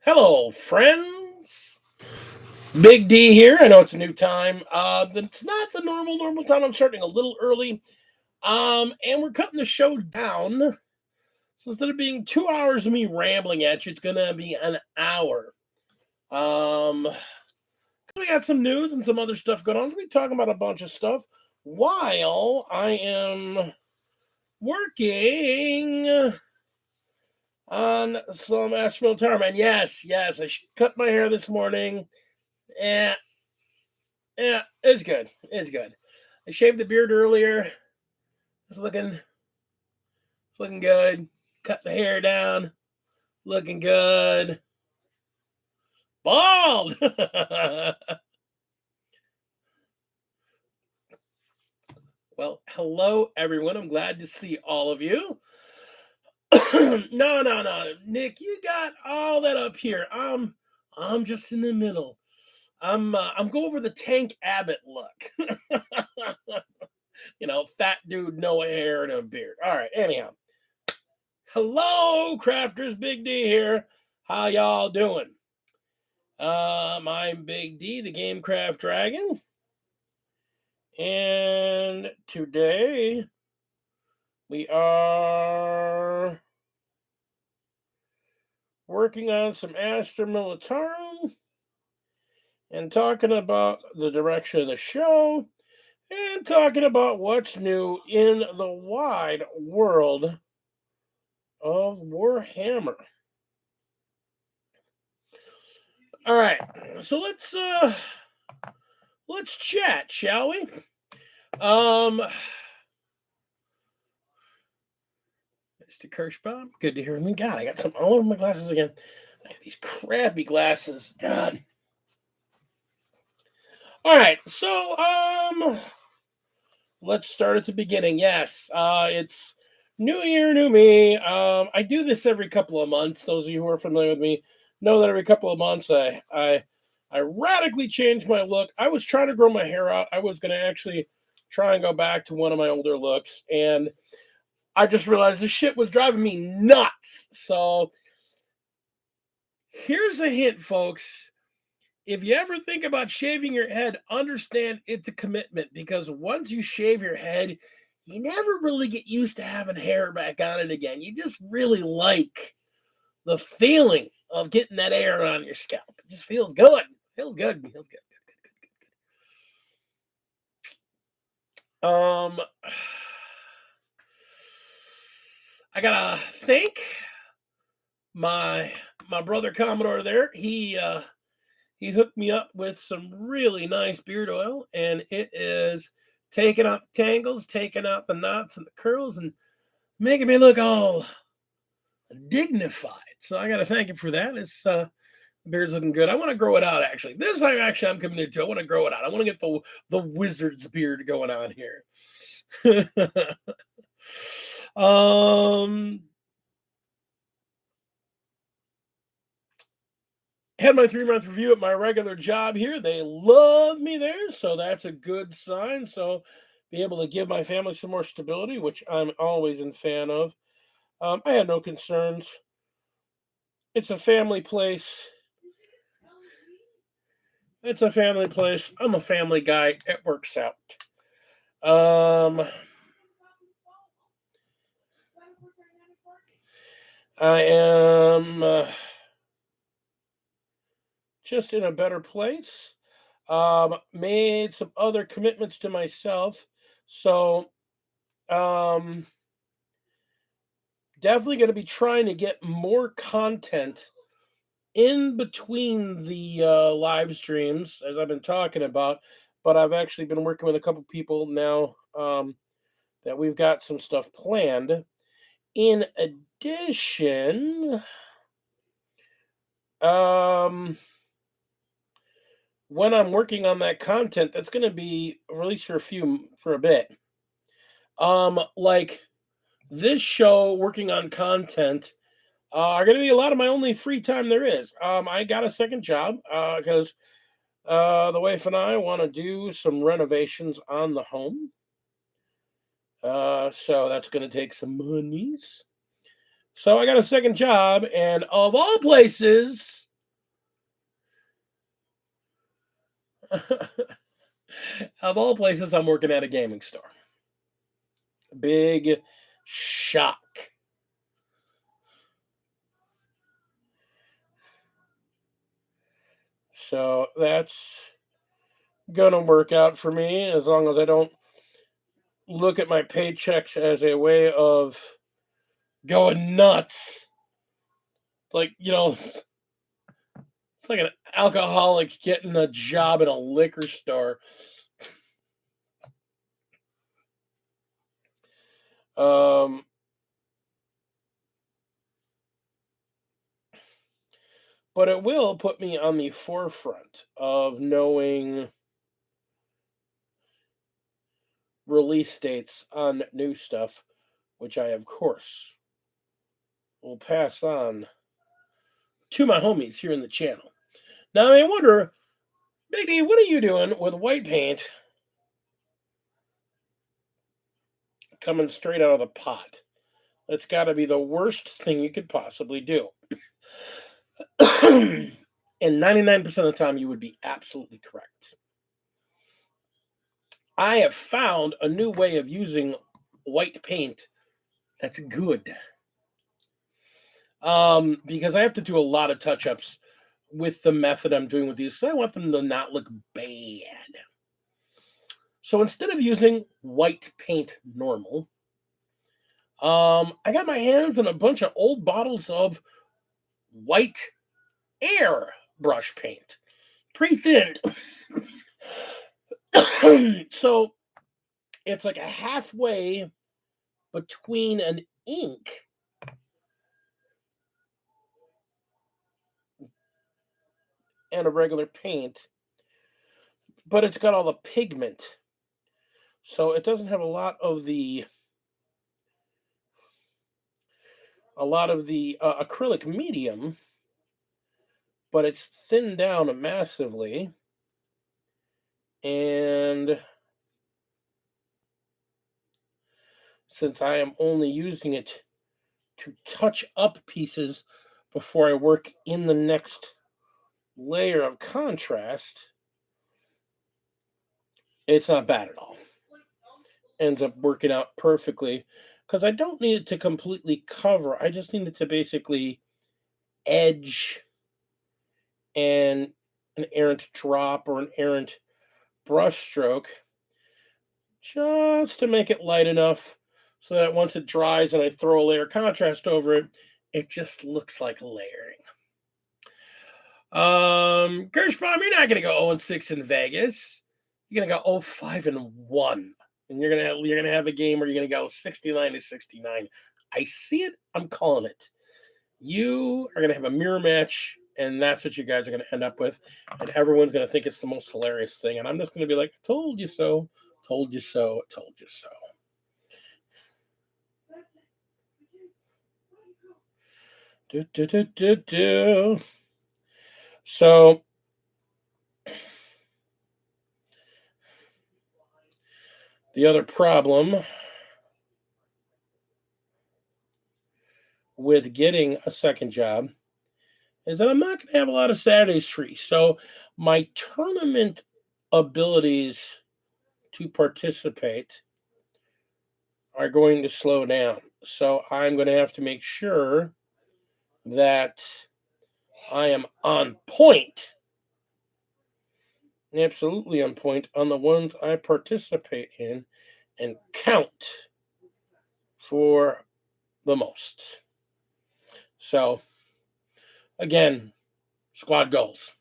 Hello, friends. Big D here. I know it's a new time. It's not the normal time. I'm starting a little early. And we're cutting the show down. So instead of being 2 hours of me rambling at you, it's gonna be an hour. Um, we got some news and some other stuff going on. We'll be talking about a bunch of stuff while I am working on some Asheville Tower. And yes, I cut my hair this morning. Yeah, Yeah, it's good. It's good. I shaved the beard earlier. It's looking good. Cut the hair down. Looking good. Bald. Well, hello everyone. I'm glad to see all of you. No. Nick, you got all that up here. I'm just in the middle. I'm going for the Tank Abbott look. Fat dude, no hair and a beard. All right, anyhow. Hello, crafters. Big D here. How y'all doing? I'm Big D, the Gamecraft Dragon, and today we are working on some Astra Militarum and talking about the direction of the show and talking about what's new in the wide world of Warhammer. All right, so let's chat, shall we? Mr. Kirschbaum, good to hear from you. God, I got some all over my glasses again. I have these crappy glasses. God. All right, so let's start at the beginning. Yes, it's New Year, new me. I do this every couple of months. Those of you who are familiar with me know that every couple of months I radically change my look. I was trying to grow my hair out. I was going to actually try and go back to one of my older looks, and I just realized this shit was driving me nuts. So here's a hint, folks. If you ever think about shaving your head, understand it's a commitment, because once you shave your head, you never really get used to having hair back on it again. You just really like the feeling of getting that hair on your scalp. It just feels good. Feels good. Feels good. I gotta thank my brother Commodore there. He hooked me up with some really nice beard oil, and it is taking out the tangles, taking out the knots and the curls, and making me look all dignified. So I got to thank him for that. It's the beard's looking good. I want to grow it out actually. This time actually I'm committed to. I want to grow it out. I want to get the wizard's beard going on here. Had my 3-month review at my regular job here. They love me there, so that's a good sign. So be able to give my family some more stability, which I'm always a fan of. I had no concerns. It's a family place. It's a family place. I'm a family guy. It works out. I am just in a better place. Made some other commitments to myself. So definitely going to be trying to get more content in between the live streams, as I've been talking about. But I've actually been working with a couple people now that we've got some stuff planned. In addition, when I'm working on that content, that's going to be released for a bit. Like this show, working on content, are going to be a lot of my only free time there is. I got a second job because the wife and I want to do some renovations on the home. So that's going to take some monies. So I got a second job, and of all places, Of all places, I'm working at a gaming store. Big shock. So that's gonna work out for me as long as I don't look at my paychecks as a way of going nuts. Like, it's like an alcoholic getting a job in a liquor store. Um, but it will put me on the forefront of knowing release dates on new stuff, which I, of course, will pass on to my homies here in the channel. Now, I wonder, Big D, what are you doing with white paint coming straight out of the pot? That's got to be the worst thing you could possibly do. And 99% of the time, you would be absolutely correct. I have found a new way of using white paint that's good. Because I have to do a lot of touch-ups with the method I'm doing with these, so I want them to not look bad. So instead of using white paint normal, I got my hands on a bunch of old bottles of white air brush paint, pre-thinned. So it's like a halfway between an ink and a regular paint, but it's got all the pigment. So it doesn't have a lot of the acrylic medium, but it's thinned down massively. And since I am only using it to touch up pieces before I work in the next layer of contrast, it's not bad at all. Ends up working out perfectly because I don't need it to completely cover. I just need it to basically edge and an errant drop or an errant brush stroke just to make it light enough so that once it dries and I throw a layer of contrast over it, it just looks like layering. Gershbaum, you're not gonna go 0-6 in Vegas. You're gonna go 0-5-1. And you're gonna have a game where you're gonna go 69-69. I see it, I'm calling it. You are gonna have a mirror match, and that's what you guys are gonna end up with. And everyone's gonna think it's the most hilarious thing. And I'm just gonna be like, told you so, told you so, told you so. Do, do, do, do, do. So the other problem with getting a second job is that I'm not going to have a lot of Saturdays free. So my tournament abilities to participate are going to slow down. So I'm going to have to make sure that I am on point, absolutely on point on the ones I participate in and count for the most. So again, squad goals.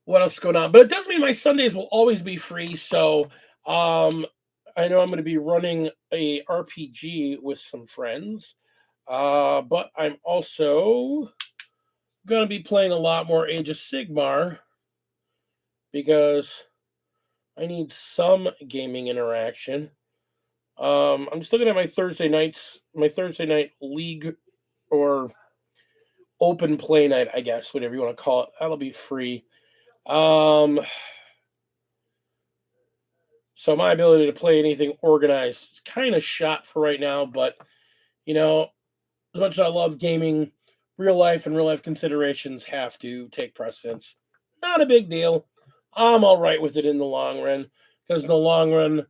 What else is going on? But it doesn't mean my Sundays will always be free. So I know I'm going to be running a RPG with some friends. But I'm also going to be playing a lot more Age of Sigmar because I need some gaming interaction. I'm just looking at my Thursday night league or open play night, I guess, whatever you want to call it. That'll be free. So my ability to play anything organized is kind of shot for right now, but as much as I love gaming real life considerations have to take precedence. Not a big deal. I'm all right with it in the long run because in the long run,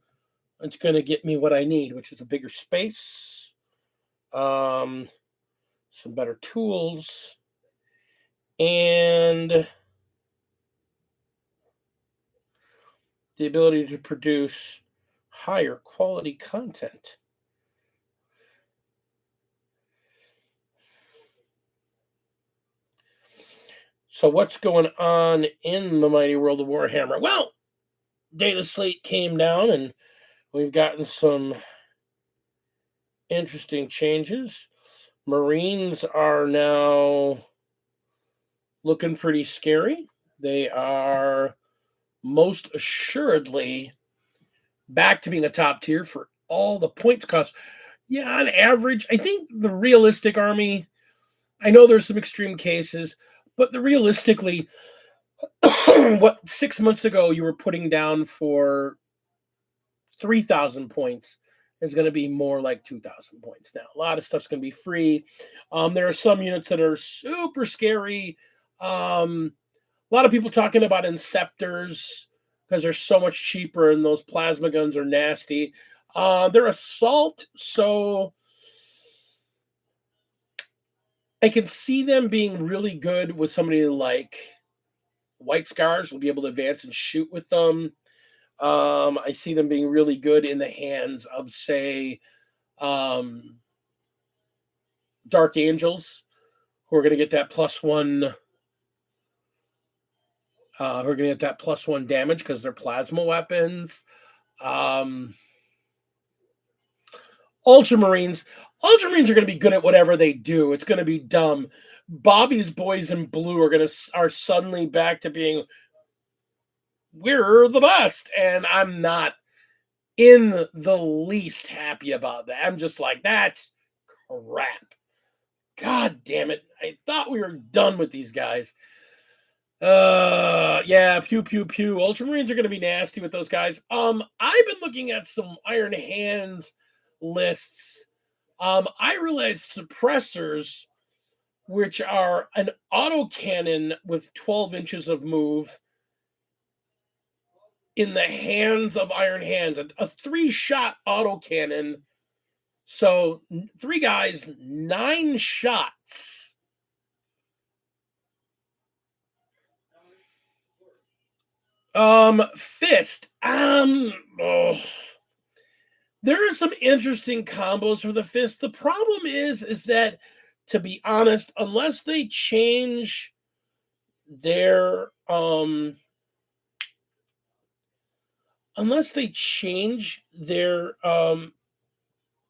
it's going to get me what I need, which is a bigger space, um, some better tools, and the ability to produce higher quality content. So, what's going on in the mighty world of Warhammer? Well, data slate came down, and we've gotten some interesting changes. Marines are now looking pretty scary. They are most assuredly back to being a top tier for all the points cost. Yeah, on average, I think the realistic army, I know there's some extreme cases, but the realistically, what 6 months ago you were putting down for 3,000 points is going to be more like 2,000 points now. A lot of stuff's going to be free. There are some units that are super scary. A lot of people talking about Inceptors because they're so much cheaper and those plasma guns are nasty. They're assault, so I can see them being really good with somebody like White Scars will be able to advance and shoot with them. I see them being really good in the hands of, say, um, Dark Angels, who are going to get that +1. Who are going to get that +1 damage because they're plasma weapons. Um, Ultramarines. Ultramarines are going to be good at whatever they do. It's going to be dumb. Bobby's boys in blue are suddenly back to being we're the best, and I'm not in the least happy about that. I'm just like that's crap. God damn it! I thought we were done with these guys. Yeah, pew pew pew. Ultramarines are going to be nasty with those guys. I've been looking at some Iron Hands lists. I realized suppressors, which are an autocannon with 12 inches of move in the hands of Iron Hands, a 3-shot autocannon. So 3 guys, 9 shots. Fist. Oh. There are some interesting combos for the fist. The problem is that, to be honest, unless they change their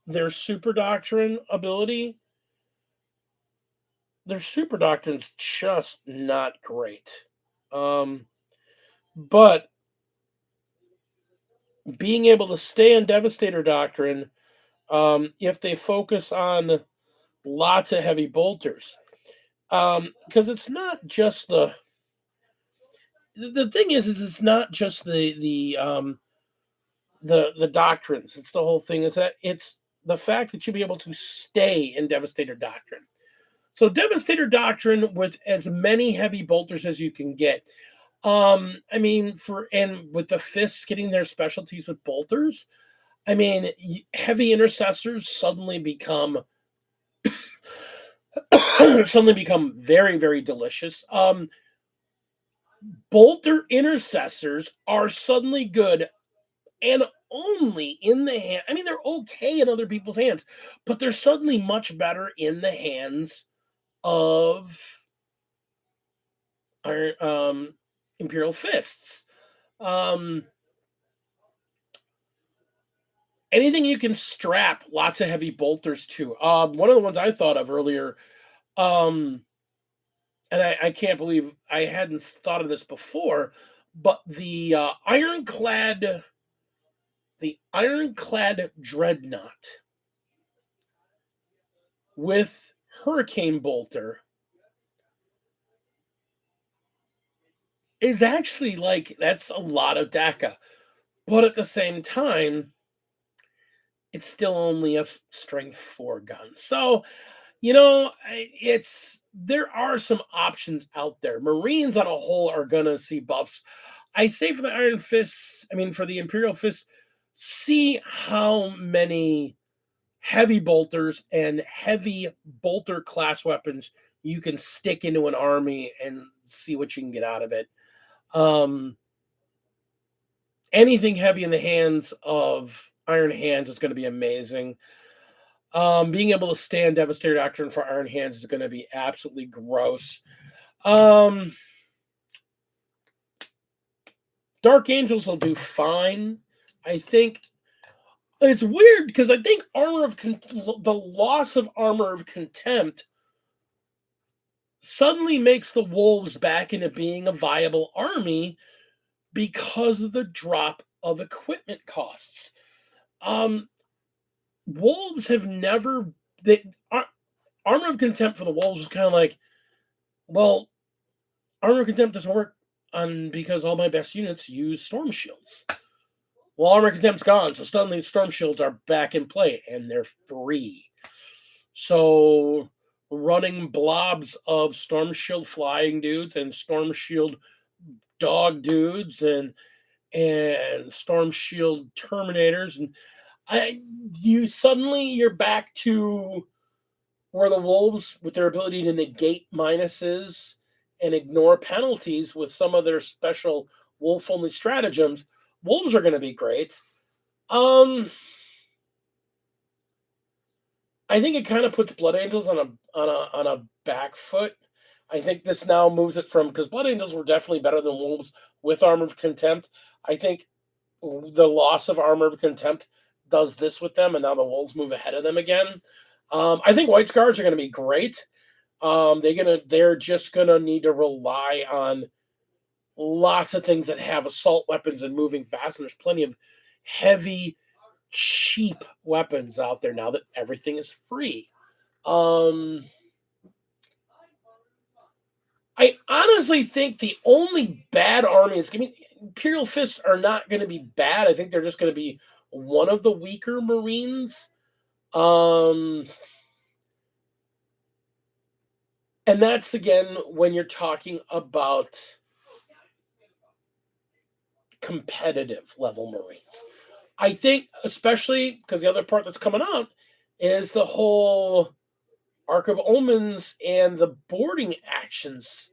their super doctrine ability, their super doctrine's just not great. But being able to stay in Devastator doctrine, if they focus on lots of heavy bolters, because it's not just the thing is it's not just the doctrines. It's the whole thing. Is that it's the fact that you'll be able to stay in Devastator doctrine. So Devastator doctrine with as many heavy bolters as you can get. I mean, and with the fists getting their specialties with bolters, I mean, heavy intercessors suddenly become very, very delicious. Bolter intercessors are suddenly good and only in the hand. I mean, they're okay in other people's hands, but they're suddenly much better in the hands of our Imperial Fists. Anything you can strap lots of heavy bolters to. One of the ones I thought of earlier, and I can't believe I hadn't thought of this before, but the ironclad dreadnought with Hurricane Bolter is actually like that's a lot of DACA, but at the same time, it's still only a strength 4 gun. So it's there are some options out there. Marines on a whole are gonna see buffs. I say for the Iron Fists, I mean for the Imperial Fists, see how many heavy bolters and heavy bolter class weapons you can stick into an army and see what you can get out of it. Um, Anything heavy in the hands of Iron Hands is going to be amazing. Being able to stand Devastator Doctrine for Iron Hands is going to be absolutely gross. Um, Dark Angels will do fine. I think it's weird because I think the loss of Armor of Contempt suddenly makes the Wolves back into being a viable army because of the drop of equipment costs. Wolves have never Armor of Contempt for the Wolves is kind of like, well, Armor of Contempt doesn't work on because all my best units use Storm Shields. Well, Armor of Contempt's gone, so suddenly Storm Shields are back in play and they're free. So running blobs of Storm Shield flying dudes and Storm Shield dog dudes and Storm Shield Terminators, and you're back to where the Wolves, with their ability to negate minuses and ignore penalties with some of their special wolf only stratagems, Wolves are going to be great. I think it kind of puts Blood Angels on a back foot. I think this now moves it from, because Blood Angels were definitely better than Wolves with Armor of Contempt. I think the loss of Armor of Contempt does this with them, and now the Wolves move ahead of them again. I think White Scars are going to be great. They're just gonna need to rely on lots of things that have assault weapons and moving fast, and there's plenty of heavy, cheap weapons out there now that everything is free. I honestly think the only bad armies, I mean, Imperial Fists are not going to be bad. I think they're just going to be one of the weaker Marines. And that's, again, when you're talking about competitive level Marines. I think, especially because the other part that's coming out is the whole Arc of Omens and the boarding actions.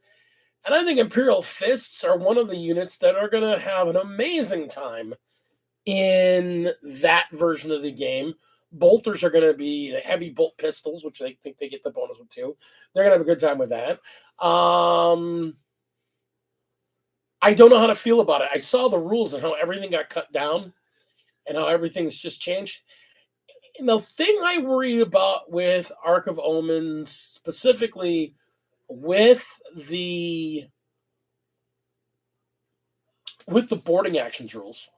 And I think Imperial Fists are one of the units that are going to have an amazing time in that version of the game. Bolters are going to be heavy bolt pistols, which I think they get the bonus with too. They're going to have a good time with that. I don't know how to feel about it. I saw the rules and how everything got cut down and how everything's just changed. And the thing I worry about with Arc of Omens, specifically with the boarding actions rules,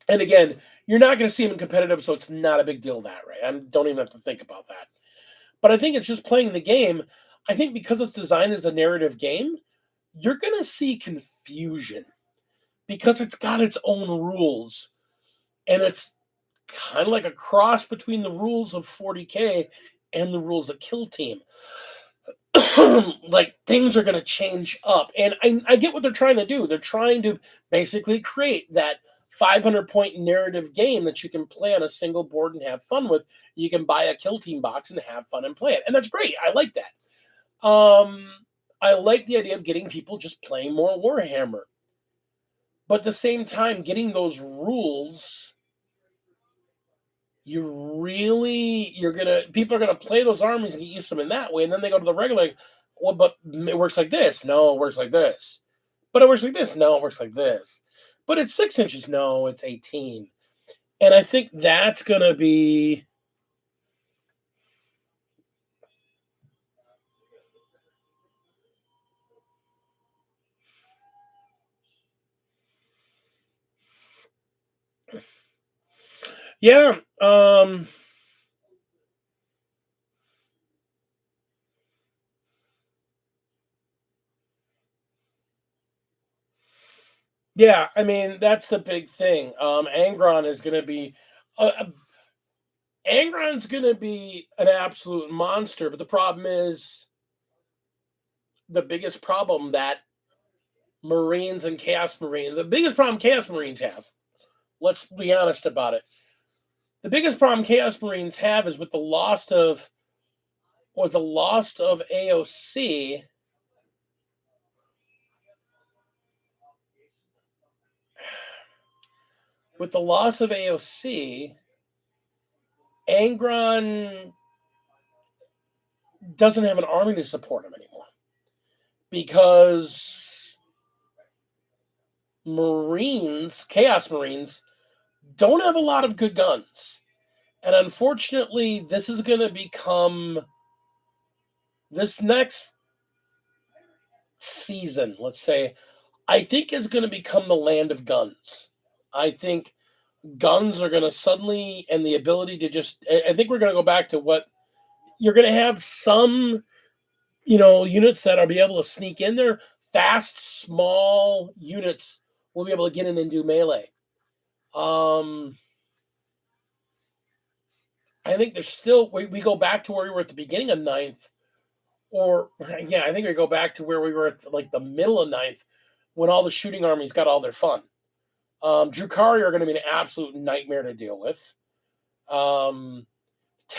and again, you're not going to see them in competitive, so it's not a big deal that, right? I don't even have to think about that. But I think it's just playing the game. I think because it's designed as a narrative game, you're going to see confusion because it's got its own rules. And it's kind of like a cross between the rules of 40K and the rules of Kill Team. Like, things are going to change up. And I get what they're trying to do. They're trying to basically create that 500-point narrative game that you can play on a single board and have fun with. You can buy a Kill Team box and have fun and play it. And that's great. I like that. I like the idea of getting people just playing more Warhammer. But at the same time, getting those rules, people are gonna play those armies and get used to them in that way, and then they go to the regular, well, but it works like this. No, it works like this. But it works like this. No, it works like this. But it's 6 inches. No, it's 18. And I think that's gonna be yeah. Yeah, I mean, that's the big thing. Angron's going to be an absolute monster, but the problem is the biggest problem that Marines and Chaos Marines, the biggest problem Chaos Marines have, let's be honest about it. The biggest problem Chaos Marines have is the loss of AOC. With the loss of AOC, Angron doesn't have an army to support him anymore because Chaos Marines, don't have a lot of good guns. And unfortunately, this is going to become this next season, let's say, I think is going to become the land of guns. I think guns are going to suddenly, and the ability to I think we're going to go back to what you're going to have some, units that are be able to sneak in there. Fast, small units will be able to get in and do melee. I think there's still, we go back to where we were at the beginning of 9th, I think we go back to where we were at like the middle of 9th when all the shooting armies got all their fun. Drukhari are going to be an absolute nightmare to deal with. Tau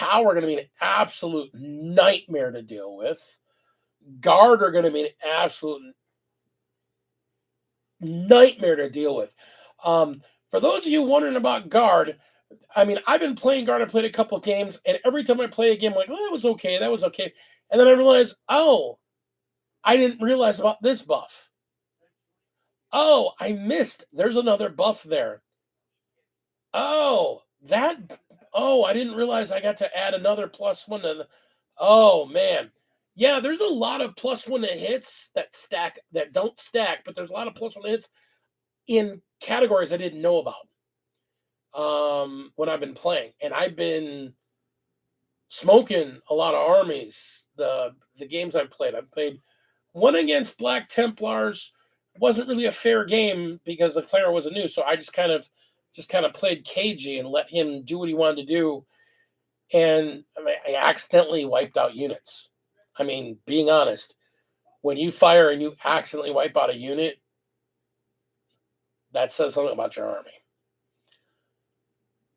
are going to be an absolute nightmare to deal with. Guard are going to be an absolute nightmare to deal with. For those of you wondering about Guard, I mean, I've been playing Guard. I played a couple of games, and every time I play a game, I'm like, that was okay. And then I realized, I didn't realize about this buff. Oh, I missed. There's another buff there. I didn't realize I got to add another +1 to the. Oh, man. Yeah, there's a lot of +1 to hits that don't stack, but there's a lot of +1 to hits in categories I didn't know about when I've been playing. And I've been smoking a lot of armies. The games I've played one against Black Templars. Wasn't really a fair game because the player wasn't new, so I just kind of played cagey and let him do what he wanted to do. And I accidentally wiped out units. I mean, being honest, when you fire and you accidentally wipe out a unit, that says something about your army.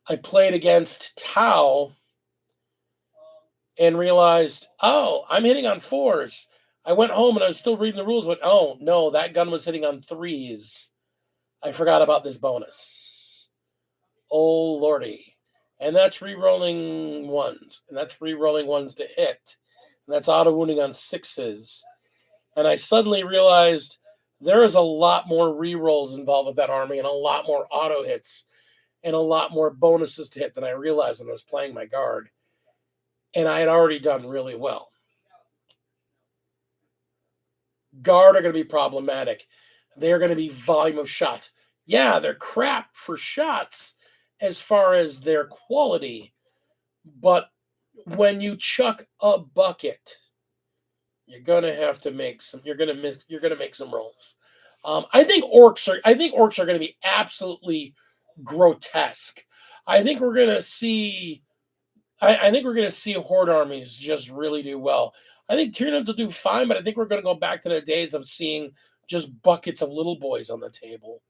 I played against Tau and realized, I'm hitting on 4s. I went home and I was still reading the rules. Went, oh, no, that gun was hitting on 3s. I forgot about this bonus. Oh, lordy. And that's re-rolling 1s. And that's re-rolling 1s to hit. And that's auto-wounding on 6s. And I suddenly realized there is a lot more re-rolls involved with that army and a lot more auto hits and a lot more bonuses to hit than I realized when I was playing my Guard. And I had already done really well. Guard are going to be problematic. They're going to be volume of shot. Yeah, they're crap for shots as far as their quality, but when you chuck a bucket, you're going to have to make some. You're going to make some rolls. I think orcs are going to be absolutely grotesque. I think we're going to see horde armies just really do well. I think Tyranids will do fine, but I think we're going to go back to the days of seeing just buckets of little boys on the table.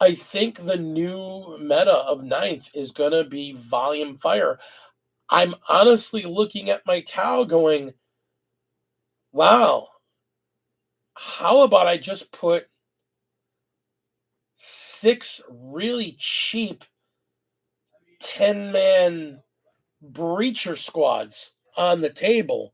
I think the new meta of 9th is going to be volume fire. I'm honestly looking at my Tau going, wow, how about I just put 6 really cheap 10-man breacher squads on the table,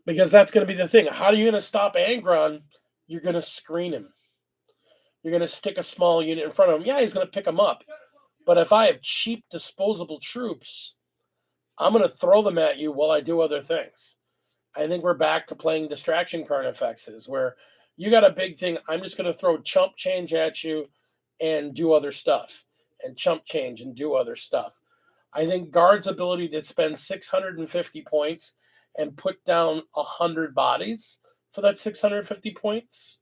because that's going to be the thing. How are you going to stop Angron? You're going to screen him. You're going to stick a small unit in front of him. Yeah, he's going to pick him up. But if I have cheap disposable troops, I'm going to throw them at you while I do other things. I think we're back to playing distraction carnifexes where you got a big thing. I'm just going to throw chump change at you and do other stuff, and chump change and do other stuff. I think guard's ability to spend 650 points and put down 100 bodies for that 650 points.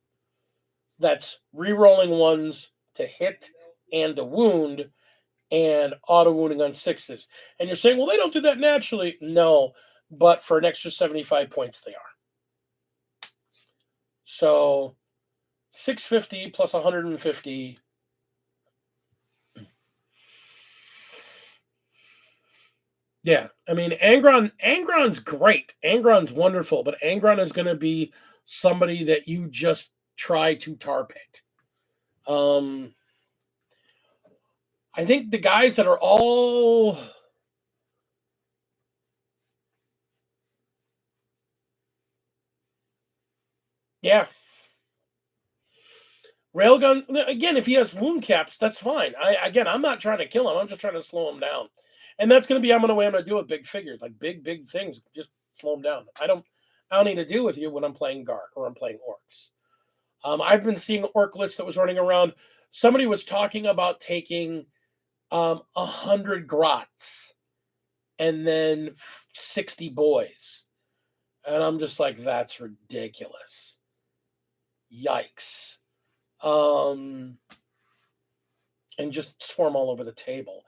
That's re-rolling ones to hit and to wound and auto wounding on sixes. And you're saying, well, they don't do that naturally. No, but for an extra 75 points, they are. So 650 plus 150. Yeah, I mean, Angron's great. Angron's wonderful, but Angron is going to be somebody that you just try to tar pit. I think the guys that are all yeah. Railgun again, if he has wound caps, that's fine. I'm not trying to kill him. I'm just trying to slow him down. And that's going to be the way I'm going to do with big figures, like big things. Just slow them down. I don't need to deal with you when I'm playing guard or I'm playing orcs. I've been seeing orc lists that was running around. Somebody was talking about taking 100 grots and then 60 boys. And I'm just like, that's ridiculous. Yikes. And just swarm all over the table.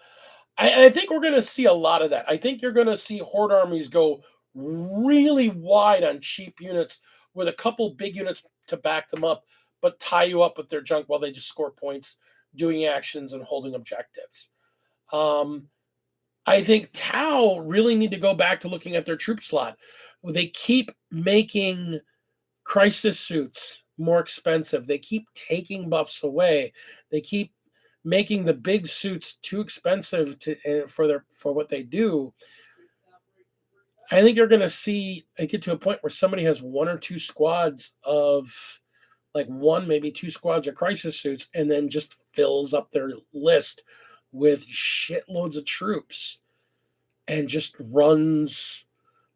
I think we're going to see a lot of that. I think you're going to see horde armies go really wide on cheap units with a couple big units to back them up, but tie you up with their junk while they just score points, doing actions and holding objectives. I think Tau really need to go back to looking at their troop slot. They keep making crisis suits more expensive. They keep taking buffs away. They keep making the big suits too expensive for what they do. I think you're going to see it get to a point where somebody has one or two squads of like one, maybe two squads of crisis suits, and then just fills up their list with shitloads of troops and just runs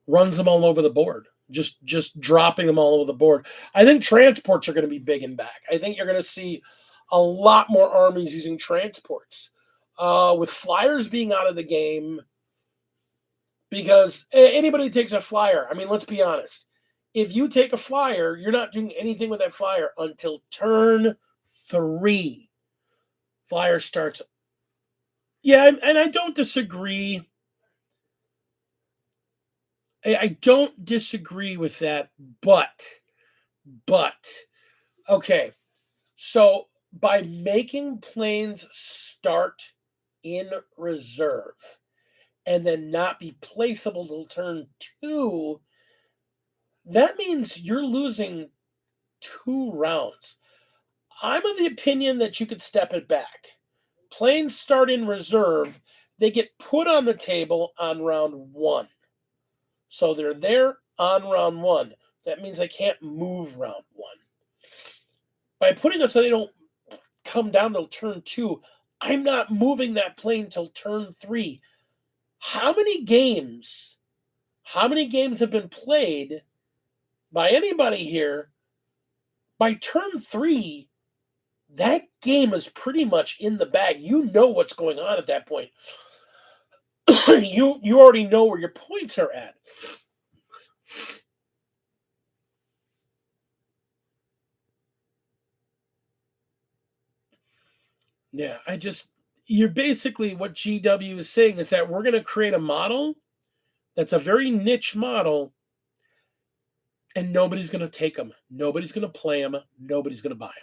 them all over the board. Just dropping them all over the board. I think transports are going to be big and back. I think you're going to see a lot more armies using transports. With flyers being out of the game, because anybody takes a flyer, I mean, let's be honest. If you take a flyer, you're not doing anything with that flyer until turn 3. Flyer starts. Yeah, and I don't disagree. I don't disagree with that, but okay. So by making planes start in reserve and then not be placeable till turn 2, that means you're losing 2 rounds. I'm of the opinion that you could step it back. Planes start in reserve, they get put on the table on round 1. So they're there on round 1. That means they can't move round 1. By putting them so they don't come down till turn 2, I'm not moving that plane till turn 3. How many games have been played by anybody here? By turn 3, that game is pretty much in the bag. You know what's going on at that point. you already know where your points are at. Yeah, you're basically what GW is saying is that we're going to create a model that's a very niche model, and nobody's going to take them. Nobody's going to play them. Nobody's going to buy them.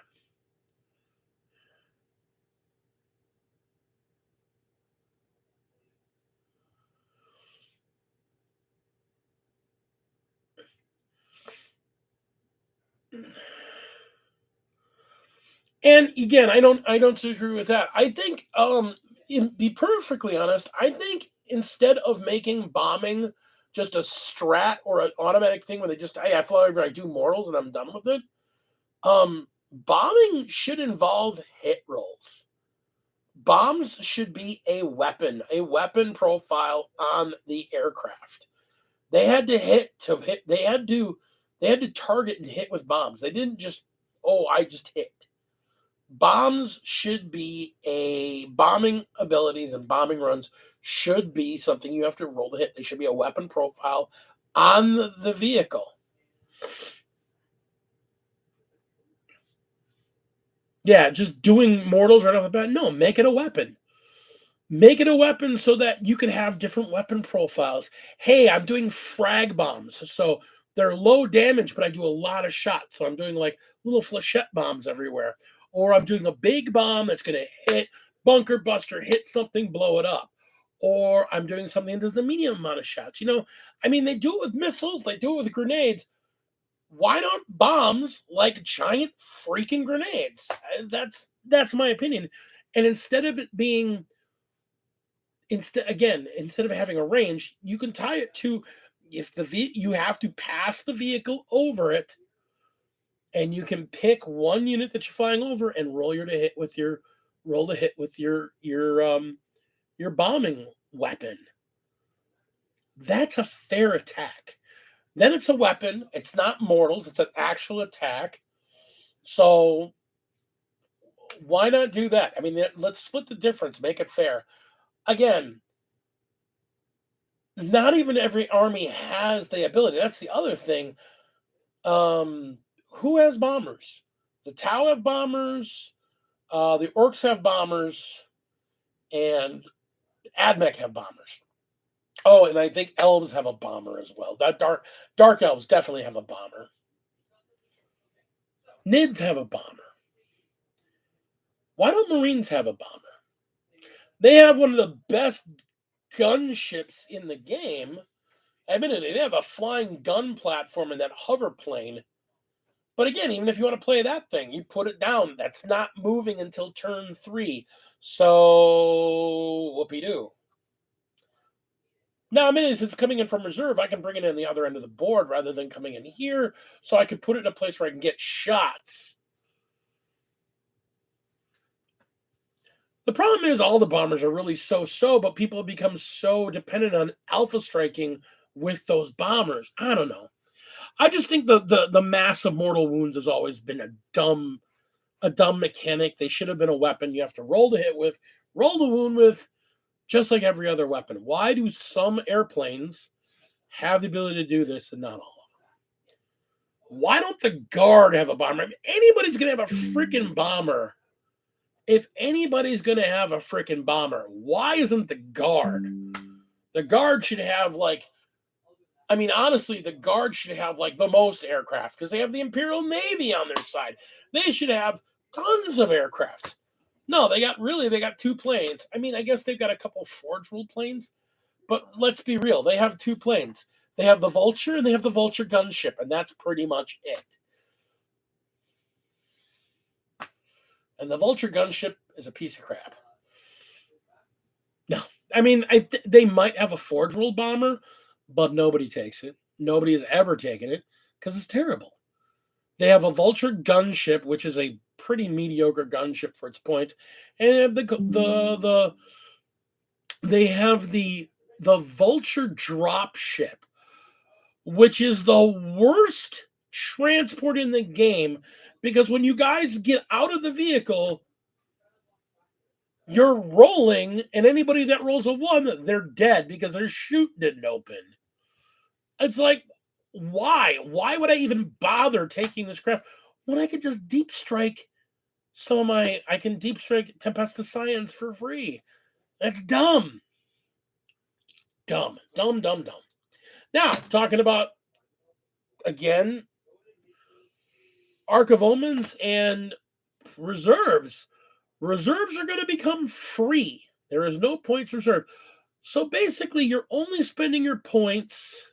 And again, I don't disagree with that. I think, be perfectly honest, I think instead of making bombing just a strat or an automatic thing where they just, hey, I fly over, I do mortals, and I'm done with it. Bombing should involve hit rolls. Bombs should be a weapon profile on the aircraft. They had to hit. They had to target and hit with bombs. They didn't just, oh, I just hit. Bombs should be bombing abilities and bombing runs should be something you have to roll to hit. They should be a weapon profile on the vehicle. Yeah, just doing mortals right off the bat. No, make it a weapon. Make it a weapon so that you can have different weapon profiles. Hey, I'm doing frag bombs. So they're low damage, but I do a lot of shots. So I'm doing like little flechette bombs everywhere. Or I'm doing a big bomb that's going to hit bunker buster, hit something, blow it up. Or I'm doing something that does a medium amount of shots. I mean, they do it with missiles, they do it with grenades. Why don't bombs like giant freaking grenades? That's my opinion. And instead of it being instead of having a range, you can tie it to if you have to pass the vehicle over it, and you can pick one unit that you're flying over and roll to hit with your bombing weapon. That's a fair attack. Then it's a weapon. It's not mortals. It's an actual attack. So why not do that? I mean, let's split the difference. Make it fair. Again, not even every army has the ability. That's the other thing. Who has bombers? The Tau have bombers. The Orcs have bombers, and Admech have bombers. Oh, and I think elves have a bomber as well. That dark elves definitely have a bomber. Nids have a bomber. Why don't Marines have a bomber? They have one of the best gunships in the game. Admittedly, they have a flying gun platform in that hover plane. But again, even if you want to play that thing, you put it down. That's not moving until turn 3. So, whoopee-doo. Now, I mean, if it's coming in from reserve, I can bring it in the other end of the board rather than coming in here, so I could put it in a place where I can get shots. The problem is all the bombers are really so-so, but people have become so dependent on alpha striking with those bombers. I don't know. I just think the massive mortal wounds has always been a dumb mechanic. They should have been a weapon you have to roll to hit with, roll the wound with, just like every other weapon. Why do some airplanes have the ability to do this and not all of them? Why don't the Guard have a bomber? If anybody's going to have a freaking bomber, why isn't the Guard? The Guard should have honestly, the Guard should have the most aircraft because they have the Imperial Navy on their side. They should have tons of aircraft. No, they got 2 planes. I mean, I guess they've got a couple forge-ruled planes, but let's be real. They have 2 planes. They have the Vulture and they have the Vulture gunship, and that's pretty much it. And the Vulture gunship is a piece of crap. No, I mean, they might have a forge-ruled bomber, but nobody takes it. Nobody has ever taken it because it's terrible. They have a Vulture gunship, which is a pretty mediocre gunship for its point, and they have the Vulture dropship, which is the worst transport in the game because when you guys get out of the vehicle, you're rolling, and anybody that rolls a 1, they're dead because their chute didn't open. It's like, why? Why would I even bother taking this craft when I could just deep strike I can deep strike Tempesta Science for free? That's dumb. Dumb. Now, talking about, again, Arc of Omens and reserves. Reserves are going to become free. There is no points reserved. So basically, you're only spending your points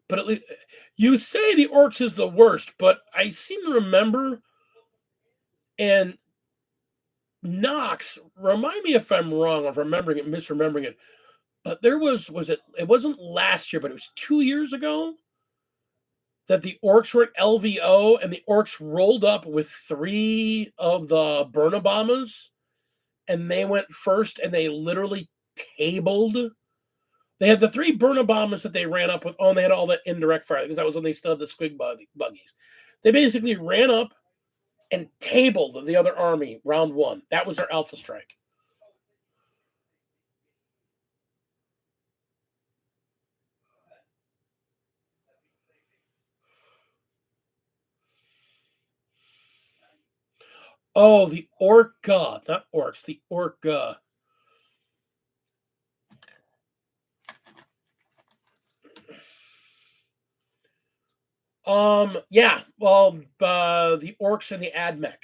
but at least you say the Orcs is the worst, but I seem to remember, and Knox, remind me if I'm wrong or if I'm misremembering it, but there it wasn't last year, but it was 2 years ago that the Orcs were at LVO and the Orcs rolled up with 3 of the Burnabombers and they went first and they literally tabled. They had the 3 Burnabombers that they ran up with. Oh, and they had all that indirect fire because that was when they still had the squig buggies. They basically ran up and tabled the other army round one. That was their alpha strike. Oh, the Orca, not orcs, the Orca. Yeah, well, the orcs and the Admech.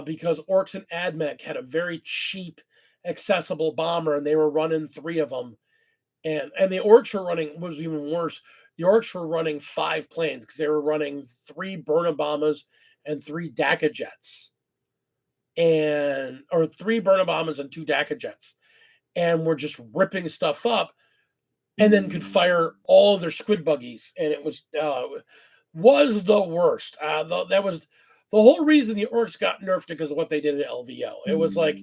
Because orcs and Admech had a very cheap, accessible bomber, and they were running three of them. And the orcs were running was even worse. The orcs were running 5 planes because they were running 3 Burnabombers and 3 Daka jets, or 3 Burnabombers and 2 Daka jets, and were just ripping stuff up, and then could fire all of their squid buggies, and it was the worst. That was the whole reason the orcs got nerfed because of what they did at LVO. It was like,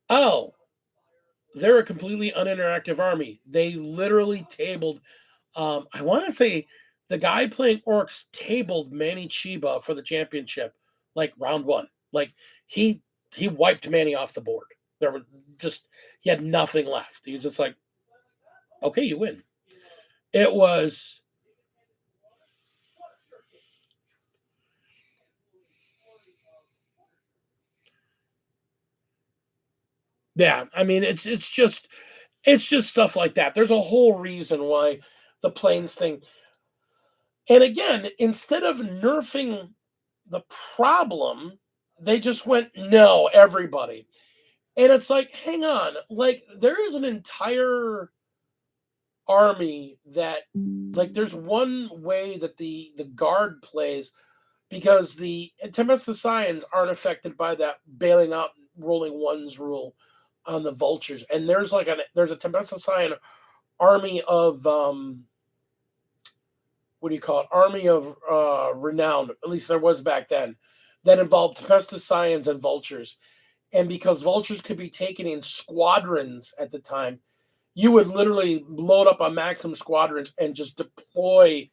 oh, they're a completely uninteractive army. They literally tabled. I want to say the guy playing orcs tabled Manny Chiba for the championship, like round one. Like he wiped Manny off the board. There was just he had nothing left. He was just like, okay, you win. It was. Yeah, I mean it's just stuff like that. There's a whole reason why the planes thing. And again, instead of nerfing the problem, they just went, no, everybody. And it's like, hang on, like there is an entire army that like there's one way that the guard plays because the Tempest Scions aren't affected by that bailing out rolling ones rule on the vultures. And there's a Tempest Scion army of what do you call it? Army of renown, at least there was back then, that involved Tempest Scions and vultures. And because vultures could be taken in squadrons at the time, you would literally load up on Maxim squadrons and just deploy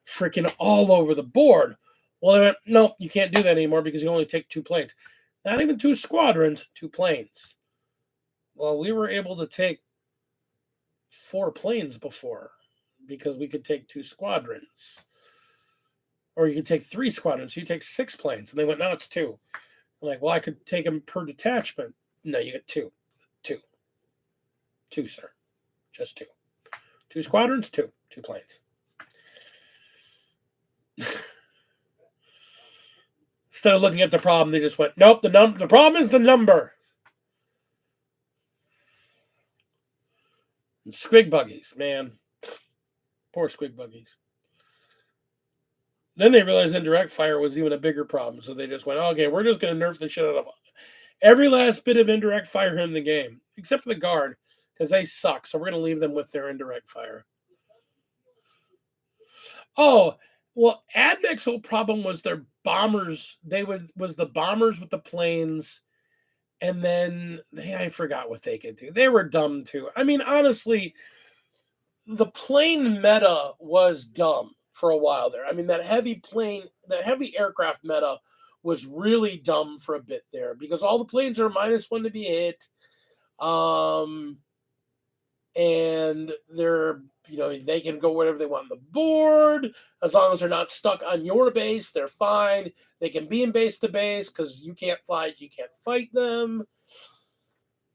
freaking all over the board. Well, they went, nope, you can't do that anymore because you only take 2 planes. Not even 2 squadrons, 2 planes. Well, we were able to take 4 planes before because we could take 2 squadrons. Or you could take 3 squadrons, so you take 6 planes. And they went, no, it's 2. I'm like, well, I could take them per detachment. No, you get 2. 2. 2, sir. Just 2. 2 squadrons, 2. 2 planes. Instead of looking at the problem, they just went, nope, the problem is the number. And squig buggies, man. Poor squig buggies. Then they realized indirect fire was even a bigger problem, so they just went, okay, we're just going to nerf the shit out of every last bit of indirect fire in the game, except for the guard, because they suck, so we're going to leave them with their indirect fire. Oh, well, Admech's whole problem was their bombers. Was the bombers with the planes, and then I forgot what they could do. They were dumb too. I mean, honestly, the plane meta was dumb for a while there. I mean, that heavy aircraft meta was really dumb for a bit there because all the planes are -1 to be hit. And they're, they can go wherever they want on the board. As long as they're not stuck on your base, they're fine. They can be in base to base because you can't fly, you can't fight them.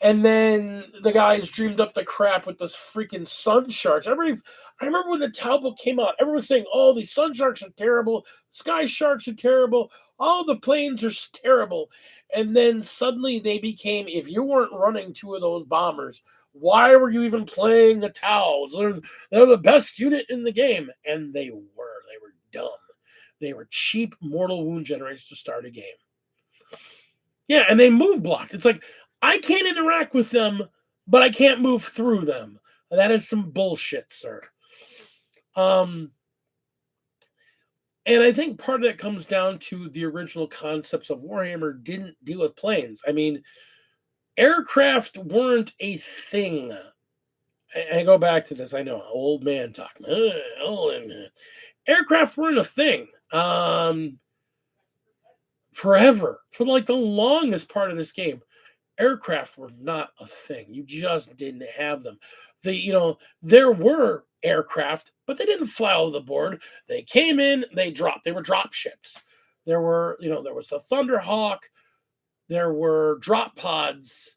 And then the guys dreamed up the crap with those freaking sun sharks. I remember when the Talbot came out, everyone was saying, oh, these sun sharks are terrible. Sky sharks are terrible. All the planes are terrible. And then suddenly they became, if you weren't running 2 of those bombers, why were you even playing the Towels? They're the best unit in the game. And they were. They were dumb. They were cheap mortal wound generators to start a game. Yeah, and they move blocked. It's like, I can't interact with them, but I can't move through them. That is some bullshit, sir. And I think part of that comes down to the original concepts of Warhammer didn't deal with planes. I mean, aircraft weren't a thing. I go back to this. I know, old man talk. Aircraft weren't a thing. Forever. For like the longest part of this game, aircraft were not a thing. You just didn't have them. There were aircraft, but they didn't fly all over the board. They came in, they dropped. They were drop ships. There was the Thunderhawk, there were drop pods.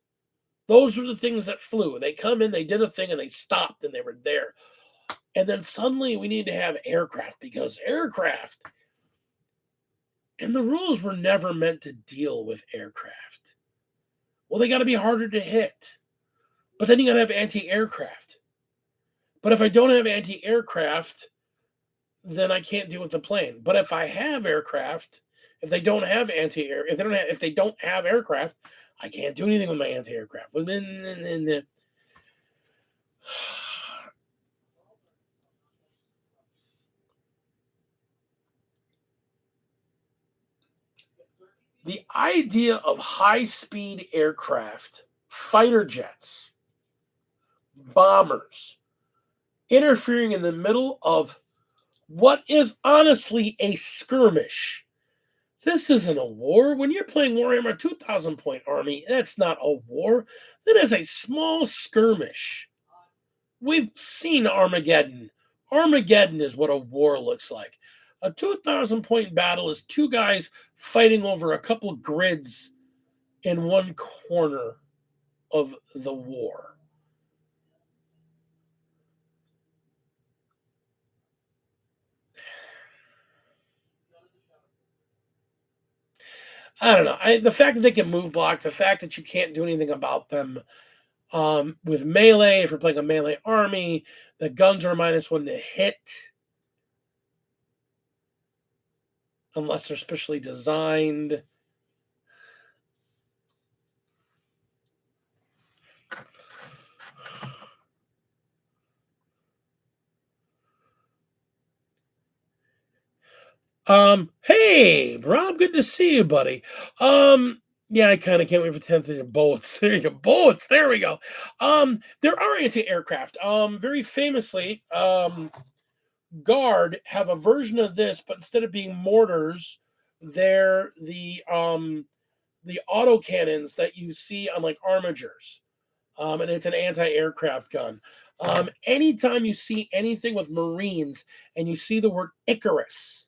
Those were the things that flew. They come in, they did a thing, and they stopped, and they were there. And then suddenly we need to have aircraft because aircraft. And the rules were never meant to deal with aircraft. Well, they got to be harder to hit. But then you got to have anti-aircraft. But if I don't have anti-aircraft, then I can't deal with the plane. But if I have aircraft, if they don't have anti-air, if they don't have aircraft, I can't do anything with my anti-aircraft. The idea of high-speed aircraft, fighter jets, bombers, interfering in the middle of what is honestly a skirmish. This isn't a war. When you're playing Warhammer 2000 point army, that's not a war. That is a small skirmish. We've seen Armageddon. Armageddon is what a war looks like. A 2,000 point battle is two guys fighting over a couple of grids in one corner of the war. I don't know. The fact that they can move block, the fact that you can't do anything about them with melee, if you're playing a melee army, the guns are -1 to hit. Unless they're specially designed. Hey, Rob, good to see you, buddy. Yeah, I kind of can't wait for 10th edition bullets. There you go, bullets. There we go. There are anti-aircraft. Very famously, Guard have a version of this, but instead of being mortars, they're the autocannons that you see on like armigers. And it's an anti-aircraft gun. Anytime you see anything with Marines and you see the word Icarus,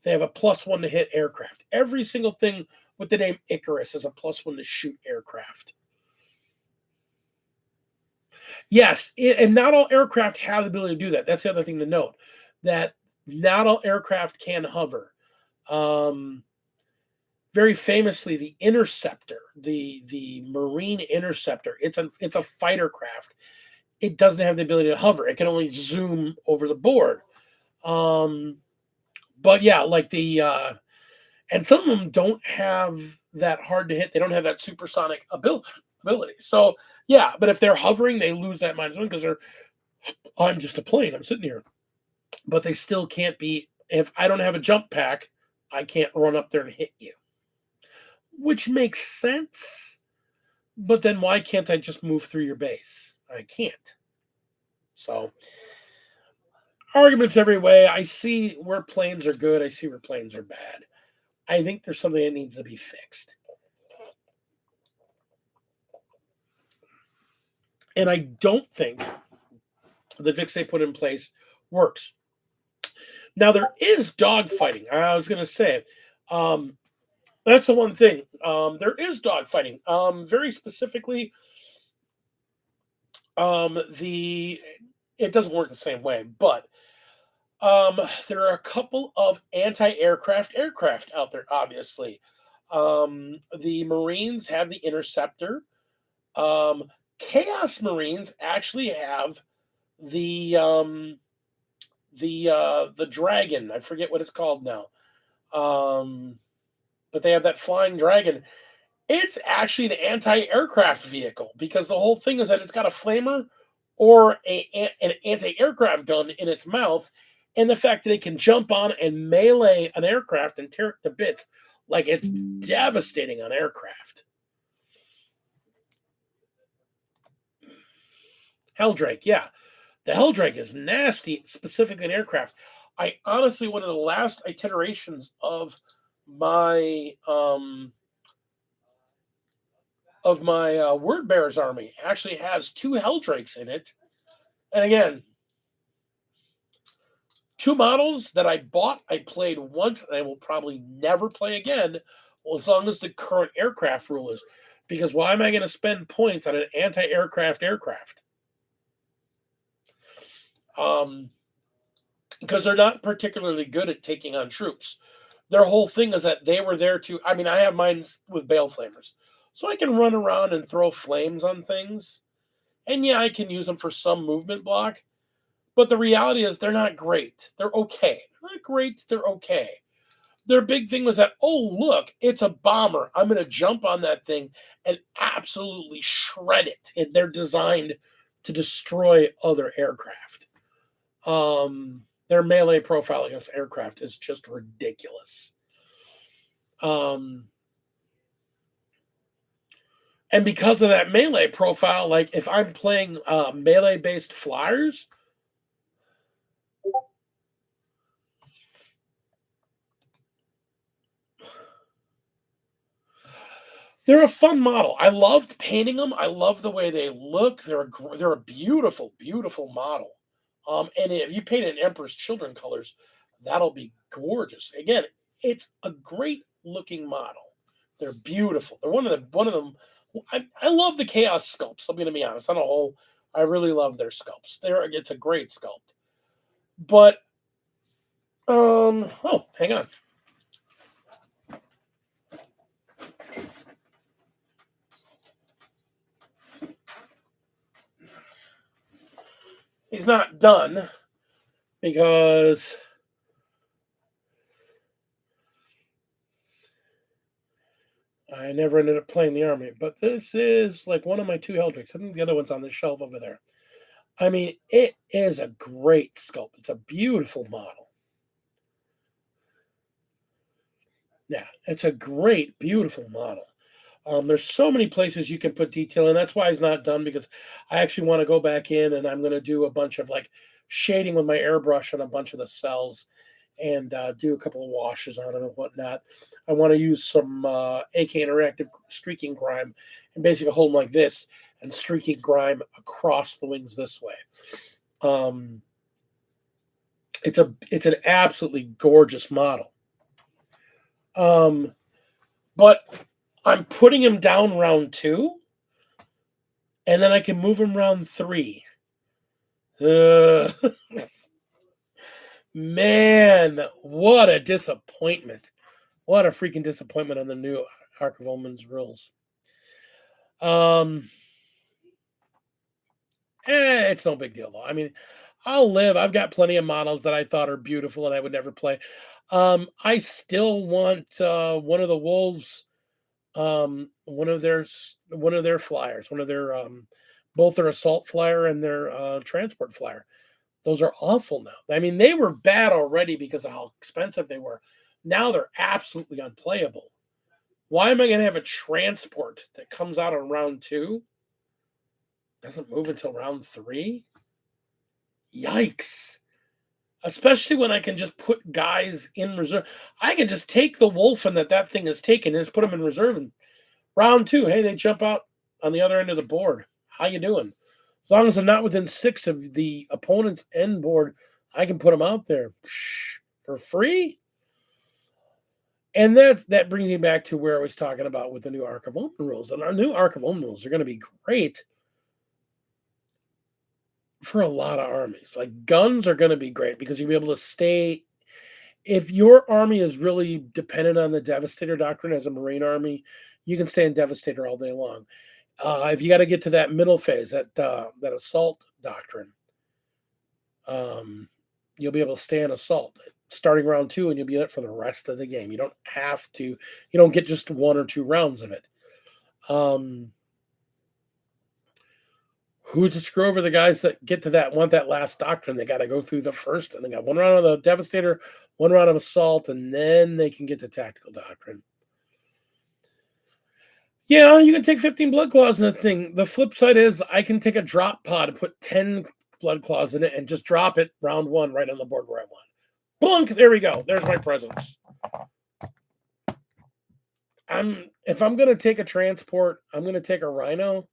they have a +1 to hit aircraft. Every single thing with the name Icarus is a +1 to shoot aircraft. Yes, and not all aircraft have the ability to do that. That's the other thing to note, that not all aircraft can hover. Very famously, the Interceptor, the Marine Interceptor, it's a fighter craft. It doesn't have the ability to hover. It can only zoom over the board. But yeah, like and some of them don't have that hard to hit. They don't have that supersonic ability. So yeah, but if they're hovering, they lose that -1 because I'm just a plane. I'm sitting here. But they still can't be. If I don't have a jump pack, I can't run up there and hit you. Which makes sense. But then why can't I just move through your base? I can't. So arguments every way. I see where planes are good. I see where planes are bad. I think there's something that needs to be fixed. And I don't think the fix they put in place works. Now, there is dogfighting. I was going to say, that's the one thing. There is dogfighting. Very specifically, it doesn't work the same way, but there are a couple of anti-aircraft aircraft out there, obviously. The Marines have the Interceptor. Chaos Marines actually have the dragon. I forget what it's called now. But they have that flying dragon. It's actually an anti-aircraft vehicle because the whole thing is that it's got a flamer or an anti-aircraft gun in its mouth, and the fact that it can jump on and melee an aircraft and tear it to bits, like it's devastating on aircraft. Helldrake, yeah. The Helldrake is nasty, specifically in aircraft. I honestly, one of the last iterations my my Word Bearers army actually has 2 Helldrakes in it. And again, 2 models that I bought, I played once, and I will probably never play again, well, as long as the current aircraft rule is. Because why am I going to spend points on an anti-aircraft aircraft? Because they're not particularly good at taking on troops. Their whole thing is that they were there to. I mean, I have mine with Bale Flamers, so I can run around and throw flames on things. And yeah, I can use them for some movement block. But the reality is they're not great. They're okay. They're not great. They're okay. Their big thing was that, oh, look, it's a bomber. I'm going to jump on that thing and absolutely shred it. And they're designed to destroy other aircraft. Their melee profile against aircraft is just ridiculous. And because of that melee profile, like if I'm playing melee-based flyers, they're a fun model. I loved painting them. I love the way they look. They're a beautiful, beautiful model. And if you paint it in Emperor's Children colors, that'll be gorgeous. Again, it's a great looking model. They're beautiful. They're one of them. I love the Chaos sculpts. I'm going to be honest. On a whole, I really love their sculpts. It's a great sculpt. But oh, hang on. He's not done because I never ended up playing the army. But this is like one of my 2 Helldrakes. I think the other one's on the shelf over there. I mean, it is a great sculpt. It's a beautiful model. Yeah, it's a great, beautiful model. There's so many places you can put detail in. That's why it's not done, because I actually want to go back in and I'm going to do a bunch of like shading with my airbrush on a bunch of the cells and do a couple of washes on it and whatnot. I want to use some AK Interactive streaking grime and basically hold them like this and streaking grime across the wings this way. It's an absolutely gorgeous model. But I'm putting him down round 2, and then I can move him round 3. Man, what a disappointment. What a freaking disappointment on the new Arc of Omen's rules. It's no big deal, though. I mean, I'll live. I've got plenty of models that I thought are beautiful and I would never play. I still want one of the wolves, one of their flyers, one of their both their assault flyer and their transport flyer. Those are awful now. I mean, they were bad already because of how expensive they were. Now they're absolutely unplayable. Why am I going to have a transport that comes out on round 2? Doesn't move until round 3? Yikes. Especially when I can just put guys in reserve. I can just take the Wolfen that thing has taken and just put them in reserve. And round 2, hey, they jump out on the other end of the board. How you doing? As long as I'm not within 6 of the opponent's end board, I can put them out there for free. And that brings me back to where I was talking about with the new Arc of Omen rules. And our new Arc of Omen rules are going to be great for a lot of armies. Like guns are going to be great because you'll be able to stay. If your army is really dependent on the Devastator Doctrine as a Marine army, you can stay in Devastator all day long. If you got to get to that middle phase, that Assault Doctrine, you'll be able to stay in Assault starting round 2, and you'll be in it for the rest of the game. You don't have to. You don't get just 1 or 2 rounds of it. Who's to screw over the guys that get to want that last doctrine? They got to go through the first, and they got 1 round of the Devastator, 1 round of Assault, and then they can get the Tactical Doctrine. Yeah, you can take 15 Blood Claws in that thing. The flip side is I can take a drop pod and put 10 Blood Claws in it and just drop it round 1 right on the board where I want. Blunk. There we go. There's my presents. If I'm gonna take a transport, I'm gonna take a Rhino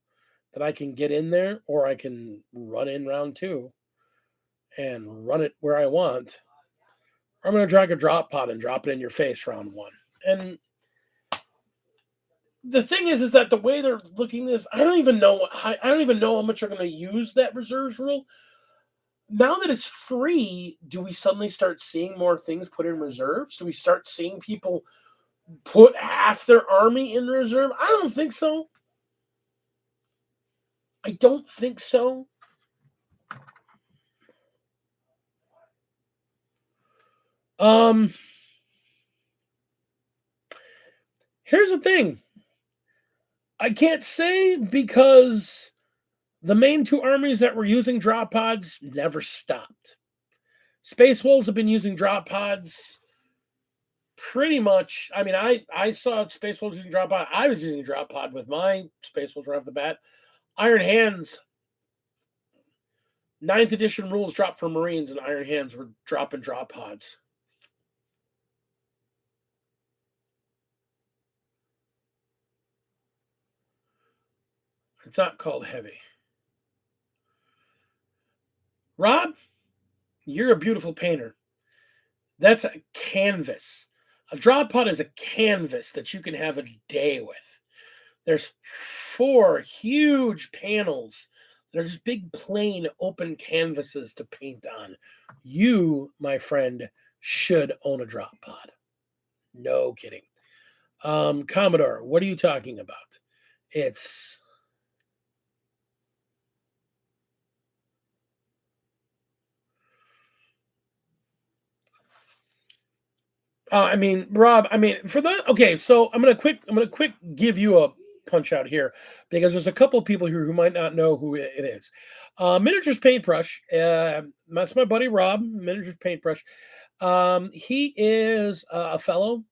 that I can get in there, or I can run in round 2 and run it where I want. I'm gonna drag a drop pod and drop it in your face round 1. And the thing is that the way they're looking at this, I don't even know how much they're gonna use that reserves rule. Now that it's free, do we suddenly start seeing more things put in reserves? Do we start seeing people put half their army in reserve? I don't think so. I don't think so. Here's the thing. I can't say, because the main 2 armies that were using drop pods never stopped. Space Wolves have been using drop pods pretty much. I mean, I saw Space Wolves using drop pod. I was using drop pod with my Space Wolves right off the bat. Iron Hands, 9th edition rules dropped for Marines, and Iron Hands were dropping drop pods. It's not called heavy. Rob, you're a beautiful painter. That's a canvas. A drop pod is a canvas that you can have a day with. There's 4 huge panels that are just big, plain, open canvases to paint on. You, my friend, should own a drop pod. No kidding. Commodore, what are you talking about? It's I mean, Rob, for the okay, so I'm gonna quick give you a punch out here, because there's a couple of people here who might not know who it is. Miniatures Paintbrush. That's my buddy Rob, Miniatures Paintbrush. He is a fellow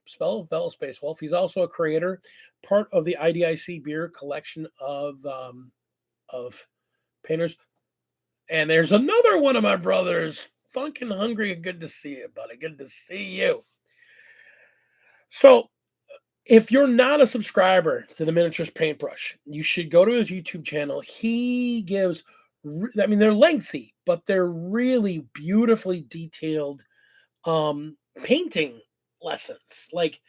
Space Wolf. He's also a creator, part of the IDIC beer collection of painters. And there's another one of my brothers, Funkin' Hungry. Good to see you, buddy. Good to see you. So, if you're not a subscriber to the Miniatures Paintbrush, you should go to his YouTube channel. He gives, they're lengthy, but they're really beautifully detailed painting lessons. Like,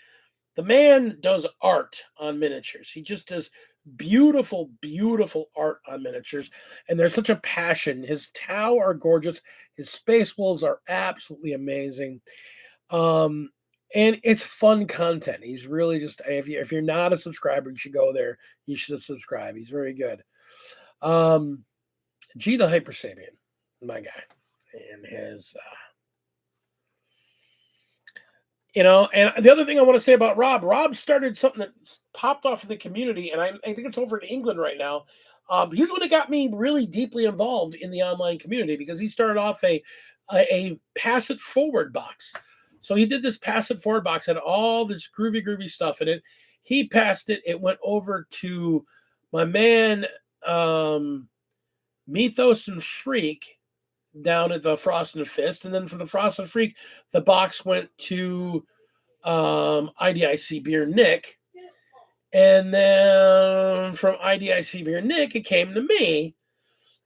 the man does art on miniatures. He just does beautiful, beautiful art on miniatures. And there's such a passion. His Tau are gorgeous. His Space Wolves are absolutely amazing. And it's fun content. He's really just, if you're not a subscriber, you should go there. You should subscribe. He's very good. G the Hyper Sabian, my guy. And his and the other thing I want to say about Rob started something that popped off in the community, and I think it's over in England right now. He's one that got me really deeply involved in the online community, because he started off a pass it forward box. So he did this pass it forward box, had all this groovy stuff in it. He passed it. It went over to my man Mythos and Freak down at the Frost and Fist, and then for the Frost and Freak, the box went to IDIC Beer Nick, and then from IDIC Beer Nick, it came to me,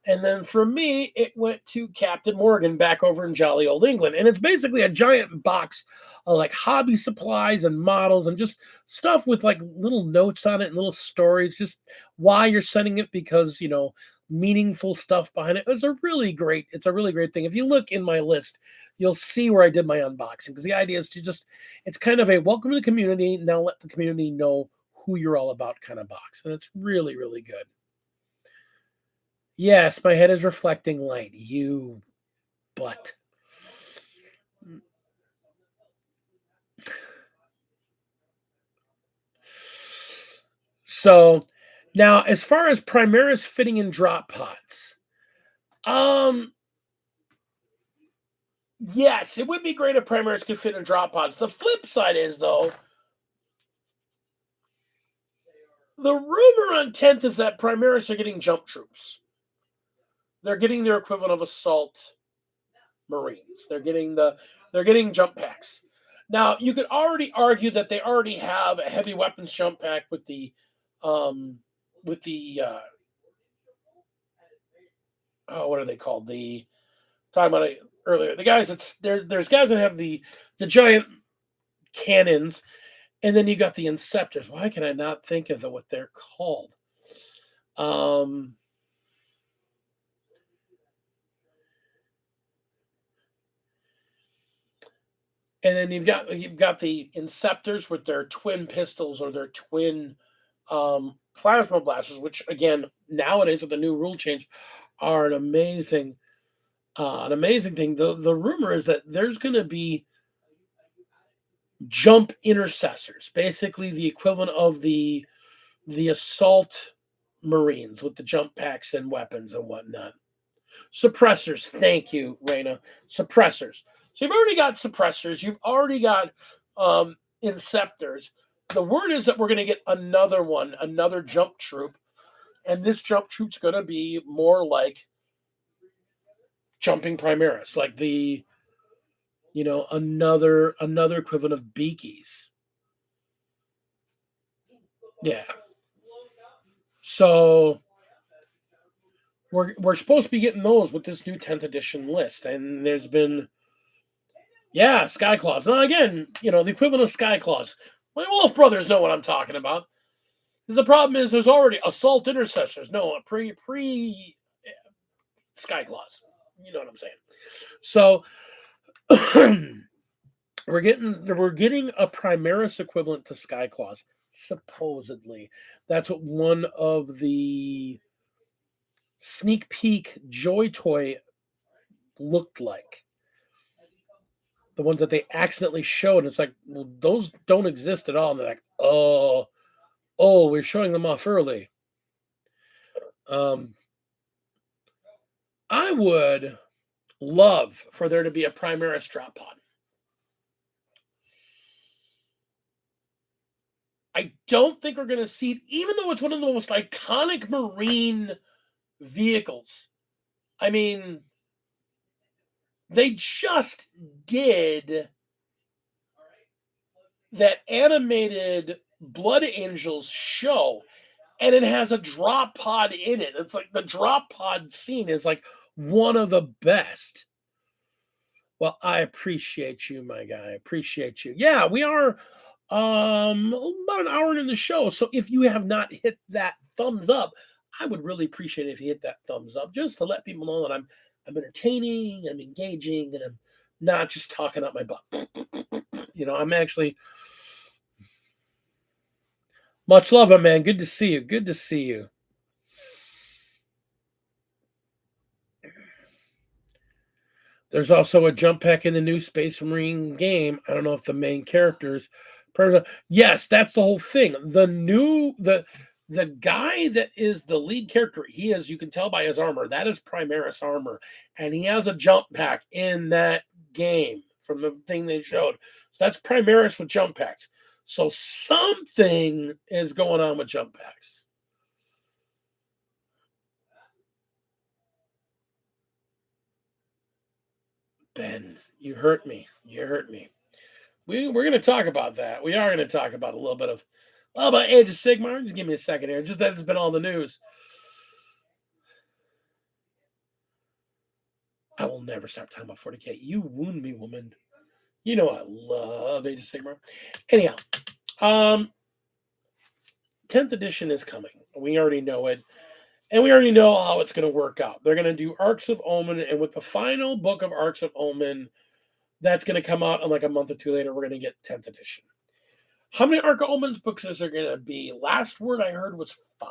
and then from me, it went to Captain Morgan back over in jolly old England, and it's basically a giant box of like hobby supplies and models and just stuff with like little notes on it and little stories, just why you're sending it, because meaningful stuff behind it. It's a really great thing. If you look in my list, you'll see where I did my unboxing, because the idea is to it's kind of a welcome to the community. Now let the community know who you're all about kind of box. And it's really, really good. Yes, my head is reflecting light. You butt. So now, as far as Primaris fitting in drop pods, yes, it would be great if Primaris could fit in drop pods. The flip side is, though, the rumor on 10th is that Primaris are getting jump troops. They're getting their equivalent of assault Marines. They're getting jump packs. Now you could already argue that they already have a heavy weapons jump pack with the um, what are they called? The talking about it earlier. The guys there's guys that have the giant cannons, and then you got the Inceptors. Why can I not think of what they're called? Um, and then you've got the Inceptors with their twin pistols or their twin plasma blasters, which again nowadays with the new rule change are an amazing thing. The rumor is that there's going to be jump intercessors, basically the equivalent of the assault Marines with the jump packs and weapons and whatnot. Suppressors. Thank you, Raina. Suppressors. So you've already got suppressors. You've already got inceptors. The word is that we're going to get another one, another jump troop. And this jump troop's going to be more like jumping Primaris, like another equivalent of Beakies. Yeah. So we're supposed to be getting those with this new 10th edition list. And there's been Skyclaws. Now again, the equivalent of Skyclaws. My Wolf brothers know what I'm talking about. Because the problem is there's already assault intercessors. No, pre Skyclaws. You know what I'm saying. So we're getting a Primaris equivalent to Skyclaws, supposedly. That's what one of the sneak peek Joy Toy looked like. The ones that they accidentally showed, it's like, well, those don't exist at all. And they're like, oh, we're showing them off early. I would love for there to be a Primaris drop pod. I don't think we're going to see it, even though it's one of the most iconic Marine vehicles. I mean, they just did that animated Blood Angels show, and it has a drop pod in it. It's like the drop pod scene is like one of the best. Well, I appreciate you, my guy. I appreciate you. Yeah, we are about an hour into the show. So if you have not hit that thumbs up, I would really appreciate it if you hit that thumbs up just to let people know that I'm entertaining, I'm engaging, and I'm not just talking up my butt. I'm actually much love, man. Good to see you. Good to see you. There's also a jump pack in the new Space Marine game. I don't know if the main characters. Yes, that's the whole thing. The guy that is the lead character, he is, you can tell by his armor, that is Primaris armor. And he has a jump pack in that game from the thing they showed. So that's Primaris with jump packs. So something is going on with jump packs. Ben, you hurt me. You hurt me. We're going to talk about that. We are going to talk about a little bit of Age of Sigmar. Just give me a second here. Just that it's been all the news. I will never stop talking about 40K. You wound me, woman. You know I love Age of Sigmar. Anyhow, 10th edition is coming. We already know it. And we already know how it's going to work out. They're going to do Arcs of Omen. And with the final book of Arcs of Omen, that's going to come out in like a month or two later. We're going to get 10th edition. How many Arc of Omens books is there going to be? Last word I heard was 5.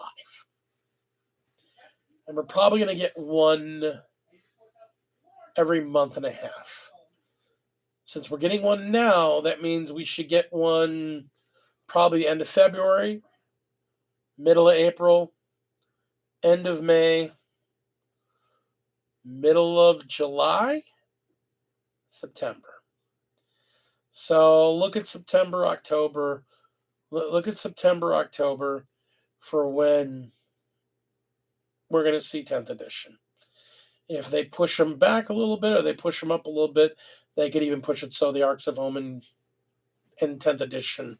And we're probably going to get one every month and a half. Since we're getting one now, that means we should get one probably end of February, middle of April, end of May, middle of July, September. So look at September, October. Look at September, October for when we're going to see 10th edition. If they push them back a little bit or they push them up a little bit, they could even push it so the Arcs of Omen and 10th edition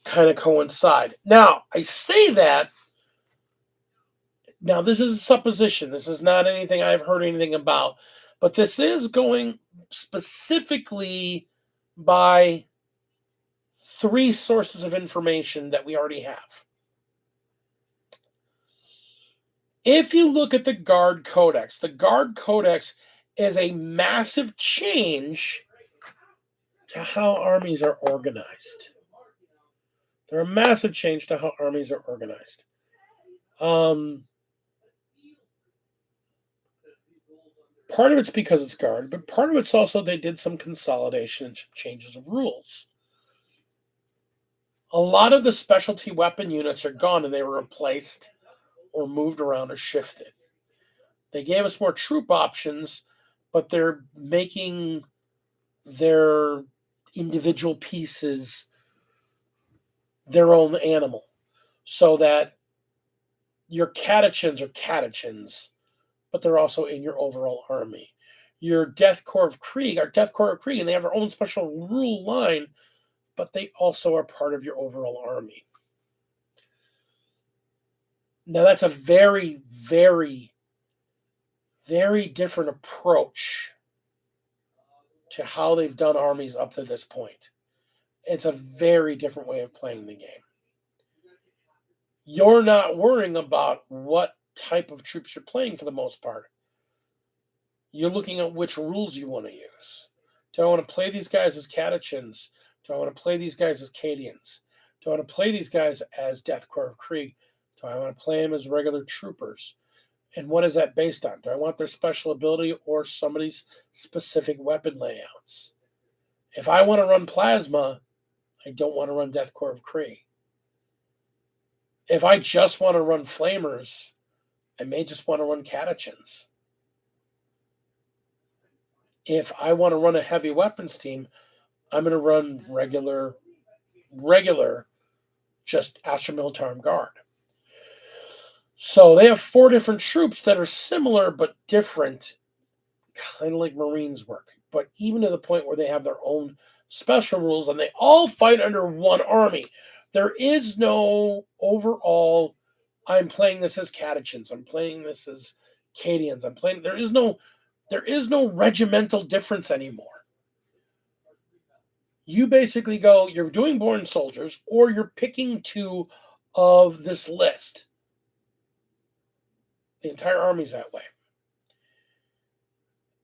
kind of coincide. Now, I say that. Now, this is a supposition. This is not anything I've heard anything about. But this is going specifically by 3 sources of information that we already have. If you look at the Guard Codex is a massive change to how armies are organized. They're a massive change to how armies are organized. Part of it's because it's Guard, but part of it's also they did some consolidation and changes of rules. A lot of the specialty weapon units are gone and they were replaced or moved around or shifted. They gave us more troop options, but they're making their individual pieces their own animal, so that your catechins are catechins, but they're also in your overall army. Your Death Corps of Krieg are Death Corps of Krieg, and they have their own special rule line, but they also are part of your overall army. Now, that's a very, very, very different approach to how they've done armies up to this point. It's a very different way of playing the game. You're not worrying about what type of troops you're playing for the most part. You're looking at which rules you want to use. Do I want to play these guys as catechins? Do I want to play these guys as Cadians? Do I want to play these guys as Death Corps of Krieg? Do I want to play them as regular troopers? And what is that based on? Do I want their special ability or somebody's specific weapon layouts? If I want to run plasma, I don't want to run Death Corps of Krieg. If I just want to run flamers, I may just want to run catechins. If I want to run a heavy weapons team, I'm going to run regular, just Astra Militarum Guard. So they have 4 different troops that are similar but different, kind of like Marines work, but even to the point where they have their own special rules and they all fight under one army. There is no overall, I'm playing this as catechins, I'm playing this as Cadians, there is no regimental difference anymore. You basically go, you're doing born soldiers, or you're picking 2 of this list. The entire army's that way.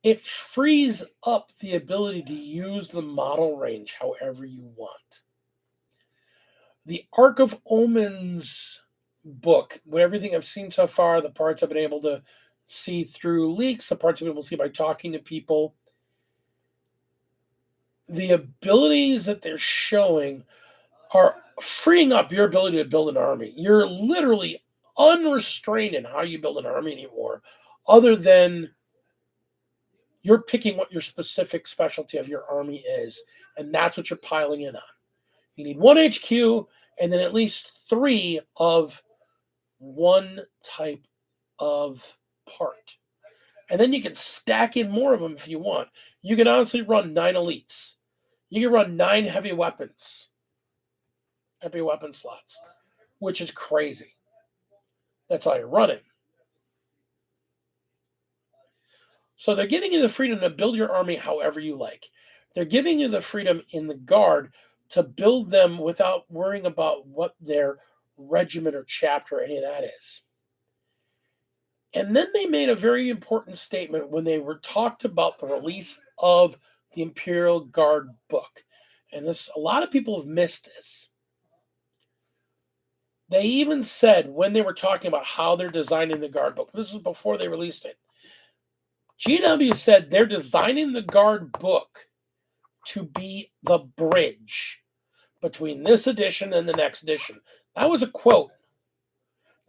It frees up the ability to use the model range however you want. The Arc of Omens book, with everything I've seen so far, the parts I've been able to see through leaks, the parts I've been able to see by talking to people, the abilities that they're showing are freeing up your ability to build an army. You're literally unrestrained in how you build an army anymore, other than you're picking what your specific specialty of your army is, and that's what you're piling in on. You need 1 HQ and then at least 3 of one type of part. And then you can stack in more of them if you want. You can honestly run 9 elites. You can run 9 heavy weapon slots, which is crazy. That's all you're running. So they're giving you the freedom to build your army however you like. They're giving you the freedom in the Guard to build them without worrying about what their regiment or chapter or any of that is. And then they made a very important statement when they were talked about the release of the Imperial Guard book. And a lot of people have missed this. They even said when they were talking about how they're designing the Guard book, this was before they released it, GW said they're designing the Guard book to be the bridge between this edition and the next edition. That was a quote.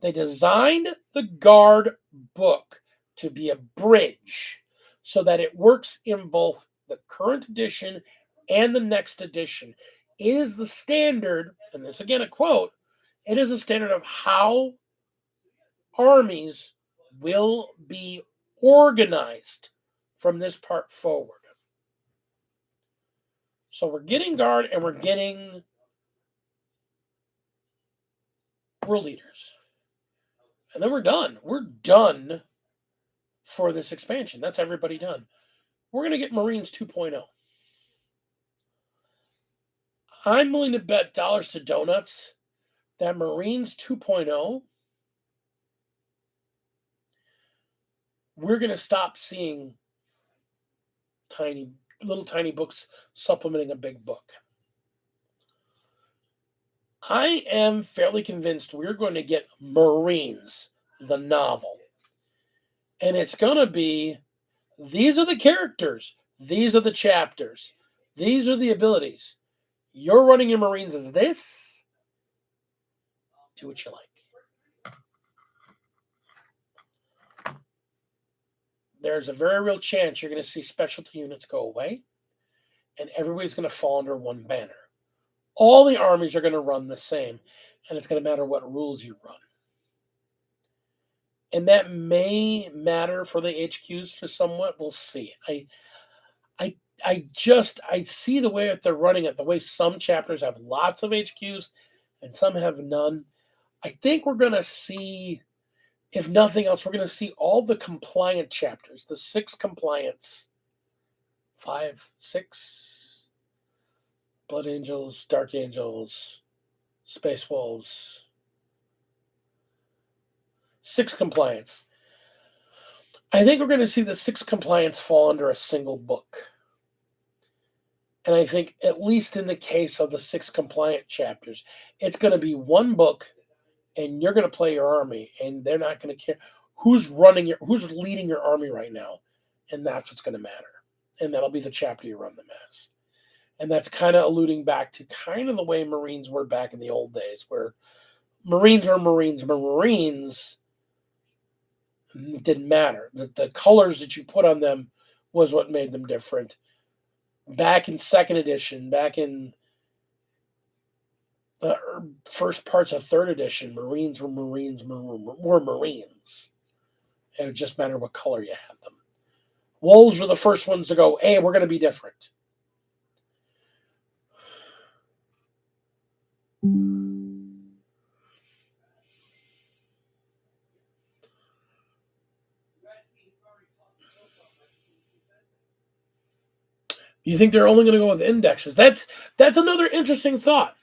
They designed the Guard book to be a bridge so that it works in both the current edition and the next edition. It is the standard, and this again a quote, it is a standard of how armies will be organized from this part forward. So we're getting guard and we're getting world leaders. And then we're done. We're done for this expansion. That's everybody done. We're going to get Marines 2.0. I'm willing to bet dollars to donuts that Marines 2.0, we're going to stop seeing little tiny books supplementing a big book. I am fairly convinced we're going to get Marines, the novel. And it's going to be, these are the characters. These are the chapters. These are the abilities. You're running your Marines as this. Do what you like. There's a very real chance you're going to see specialty units go away, and everybody's going to fall under one banner. All the armies are going to run the same, and it's going to matter what rules you run. And that may matter for the HQs to somewhat. We'll see. I see the way that they're running it, the way some chapters have lots of HQs and some have none. I think we're going to see, if nothing else, we're going to see all the compliant chapters, the 6 compliance, 5, 6, Blood Angels, Dark Angels, Space Wolves, 6 compliance. I think we're going to see the 6 compliance fall under a single book. And I think, at least in the case of the 6 compliant chapters, it's going to be one book, and you're going to play your army, and they're not going to care who's leading your army right now, and that's what's going to matter. And that'll be the chapter you run them as. And that's kind of alluding back to kind of the way Marines were back in the old days, where Marines were Marines, but Marines, it didn't matter. The colors that you put on them was what made them different. Back in 2nd edition, back in the first parts of 3rd edition, Marines were Marines. It would just matter what color you had them. Wolves were the first ones to go, hey, we're going to be different. You think they're only going to go with indexes? That's another interesting thought.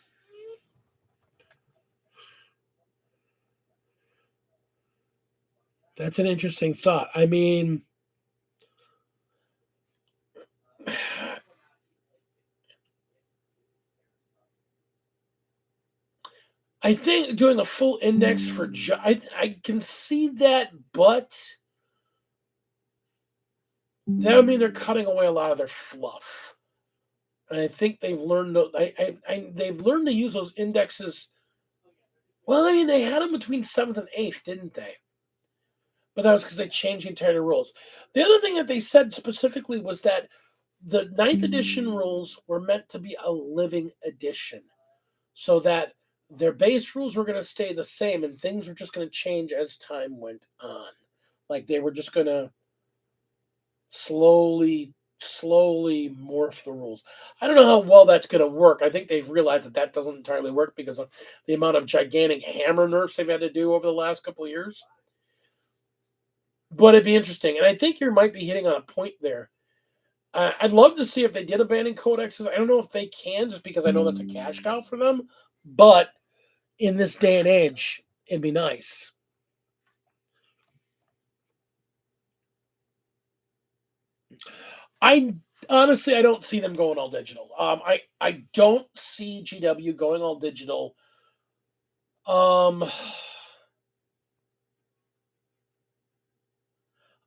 That's an interesting thought. I mean, I think doing a full index for I can see that, but that would mean they're cutting away a lot of their fluff. And I think they've learned they've learned to use those indexes. Well, I mean, they had them between 7th and 8th, didn't they? But that was because they changed the entire rules. The other thing that they said specifically was that the 9th edition rules were meant to be a living edition, so that their base rules were going to stay the same and things were just going to change as time went on. Like they were just going to slowly morph the rules. I don't know how well that's going to work. I think they've realized that doesn't entirely work because of the amount of gigantic hammer nerfs they've had to do over the last couple of years. But it'd be interesting. And I think you might be hitting on a point there. I'd love to see if they did abandon codexes. I don't know if they can, just because I know that's a cash cow for them. But in this day and age, it'd be nice. I don't see them going all digital. I don't see GW going all digital.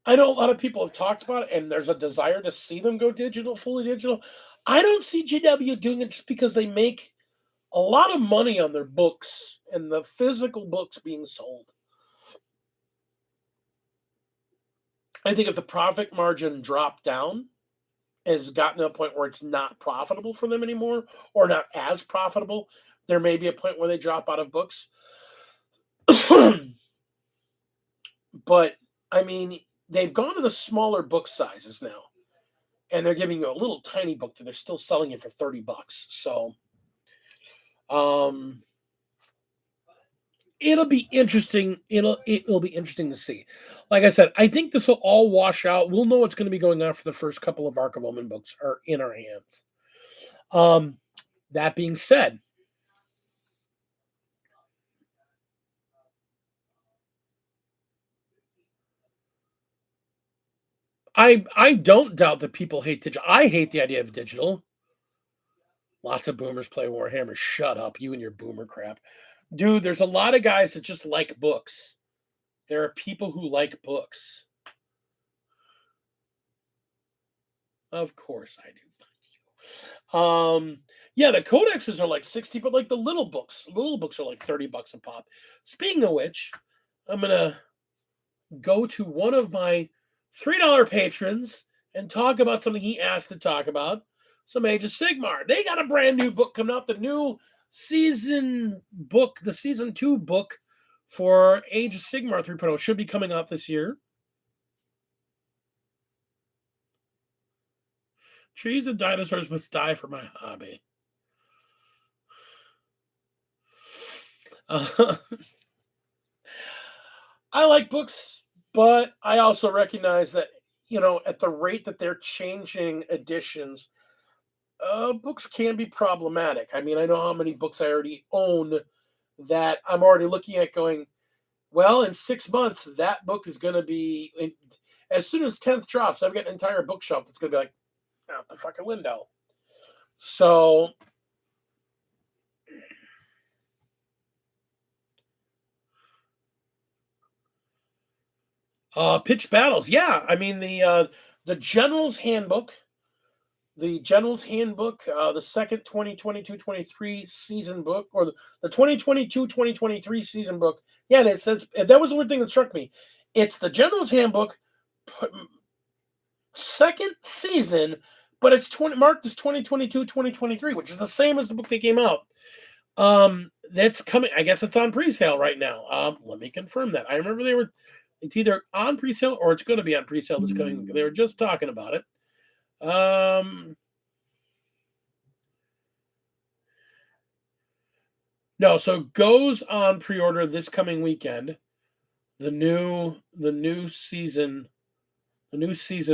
I know a lot of people have talked about it, and there's a desire to see them go digital, fully digital. I don't see GW doing it just because they make a lot of money on their books and the physical books being sold. I think if the profit margin dropped down, has gotten to a point where it's not profitable for them anymore, or not as profitable, there may be a point where they drop out of books. But I mean, they've gone to the smaller book sizes now, and they're giving you a little tiny book that they're still selling it for $30. So, um, it'll be interesting. It'll be interesting to see. Like I said, I think this will all wash out. We'll know what's going to be going on for the first couple of Ark of Omen books are in our hands. That being said, I don't doubt that people hate digital. I hate the idea of digital. Lots of boomers play Warhammer. Shut up, you and your boomer crap. Dude, there's a lot of guys that just like books. There are people who like books. Of course I do. Yeah, the codexes are like 60, but like the little books are like $30 a pop. Speaking of which, I'm gonna go to one of my $3 patrons and talk about something he asked to talk about. Some Age of Sigmar. They got a brand new book coming out, the new season book, the season 2 book for Age of Sigmar 3.0 should be coming out this year. Trees and dinosaurs must die for my hobby. I like books, but I also recognize that, at the rate that they're changing editions, books can be problematic. I mean, I know how many books I already own that I'm already looking at going, well, in 6 months, that book is going to be, as soon as 10th drops, I've got an entire bookshelf that's going to be like, out the fucking window. So, pitch battles. Yeah, I mean, the General's Handbook, the second 2022-23 season book, or the 2022-2023 season book. Yeah, and it says, that was the weird thing that struck me. It's the General's Handbook, second season, but it's marked as 2022-2023, which is the same as the book that came out. That's coming. I guess it's on pre-sale right now. Let me confirm that. I remember it's either on pre-sale or it's going to be on pre-sale this coming. They were just talking about it. No, so it goes on pre-order this coming weekend. The new season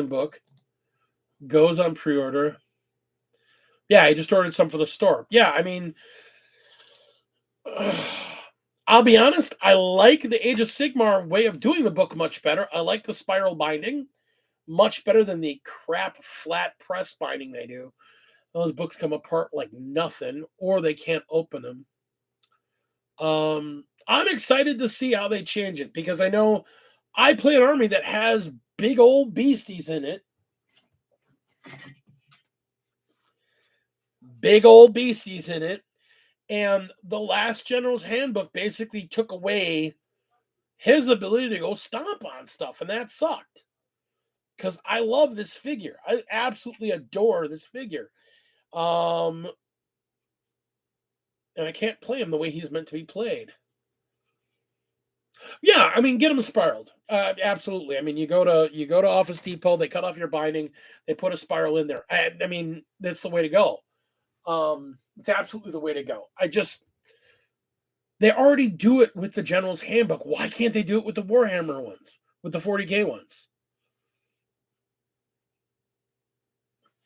book goes on pre-order. Yeah, I just ordered some for the store. Yeah, I mean, I'll be honest, I like the Age of Sigmar way of doing the book much better. I like the spiral binding much better than the crap flat press binding they do. Those books come apart like nothing, or they can't open them. I'm excited to see how they change it, because I know I play an army that has big old beasties in it. Big old beasties in it. And the last General's Handbook basically took away his ability to go stomp on stuff, and that sucked. Because I love this figure. I absolutely adore this figure. And I can't play him the way he's meant to be played. Yeah, I mean, get them spiraled. Absolutely. I mean, you go to Office Depot, they cut off your binding, they put a spiral in there. I mean, that's the way to go. It's absolutely the way to go. They already do it with the General's Handbook. Why can't they do it with the Warhammer ones, with the 40K ones?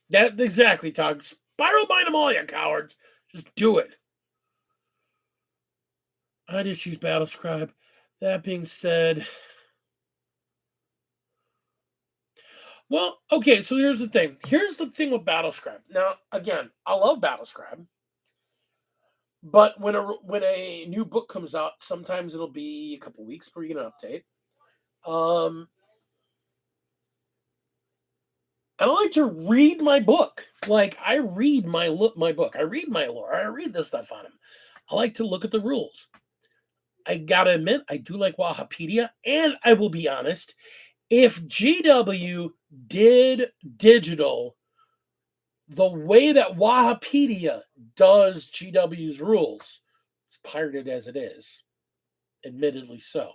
That exactly, Todd. Spiral bind them all, you cowards. Just do it. I just use Battlescribe. That being said, well, okay, so here's the thing. Here's the thing with Battlescribe. Now, again, I love Battlescribe, but when a new book comes out, sometimes it'll be a couple weeks before you get an update. And I like to read my book. Like, I read my book. I read my lore. I read this stuff on him. I like to look at the rules. I gotta admit, I do like Wahapedia, and I will be honest, if GW did digital the way that Wahapedia does GW's rules, it's pirated as it is, admittedly so.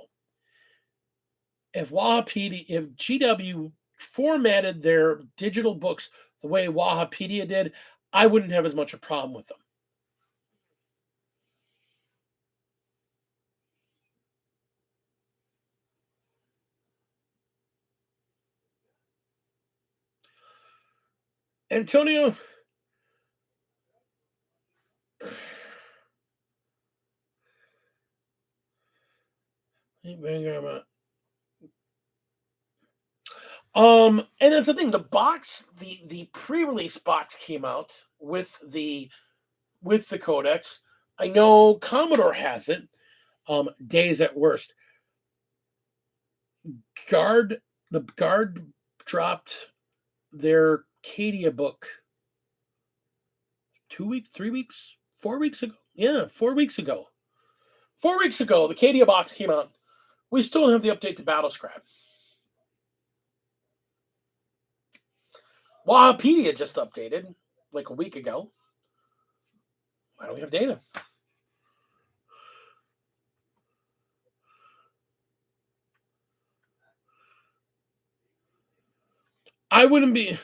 if GW formatted their digital books the way Wahapedia did, I wouldn't have as much a problem with them. Antonio, and that's the thing. The box, the pre-release box came out with the codex. I know Commodore has it. Days at worst. The Guard dropped their Cadia book 2 weeks, 3 weeks, 4 weeks ago. Yeah, 4 weeks ago. 4 weeks ago, the Cadia box came out. We still don't have the update to Battlescrap. Wahapedia just updated like a week ago. Why don't we have data? I wouldn't be.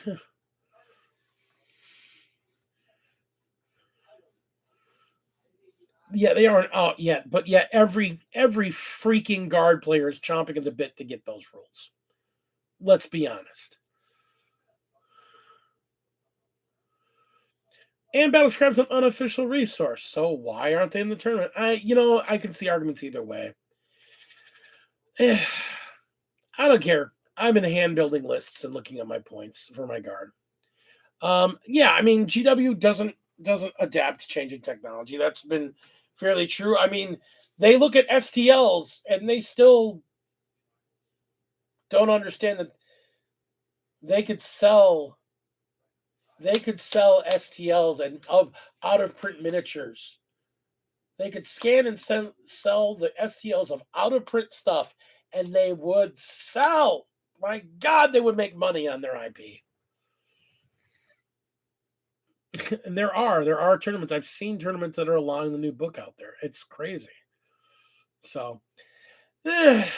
Yeah, they aren't out yet, but yeah, every freaking Guard player is chomping at the bit to get those rules. Let's be honest. And Battlescrap's an unofficial resource, so why aren't they in the tournament? I can see arguments either way. I don't care. I'm in hand building lists and looking at my points for my Guard. Yeah, I mean GW doesn't adapt to changing technology. That's been fairly true. I mean, they look at STLs and they still don't understand that they could sell STLs and out of print miniatures. They could scan and sell the STLs of out of print stuff, and they would sell. My God, they would make money on their IP. And there are tournaments. I've seen tournaments that are allowing the new book out there. It's crazy. So, it's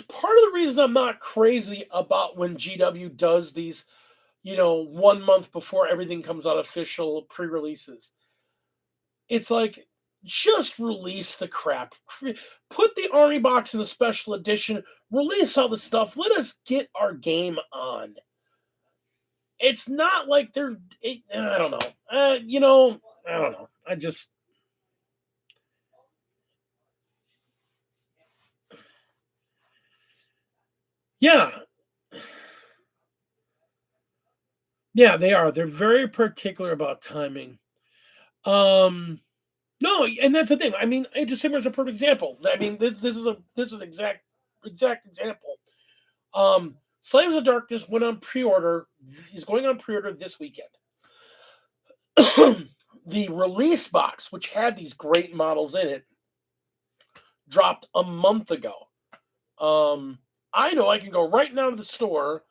part of the reason I'm not crazy about when GW does these, 1 month before everything comes out official pre-releases. It's like, just release the crap. Put the Army box in the special edition. Release all the stuff. Let us get our game on. It's not like I don't know. I don't know. I just. Yeah. Yeah, they are. They're very particular about timing. No, and that's the thing. I mean, Age of Sigmar is a perfect example. I mean, this is an exact example. Slaves of Darkness went on pre-order. He's going on pre-order this weekend. The release box, which had these great models in it, dropped a month ago. I know I can go right now to the store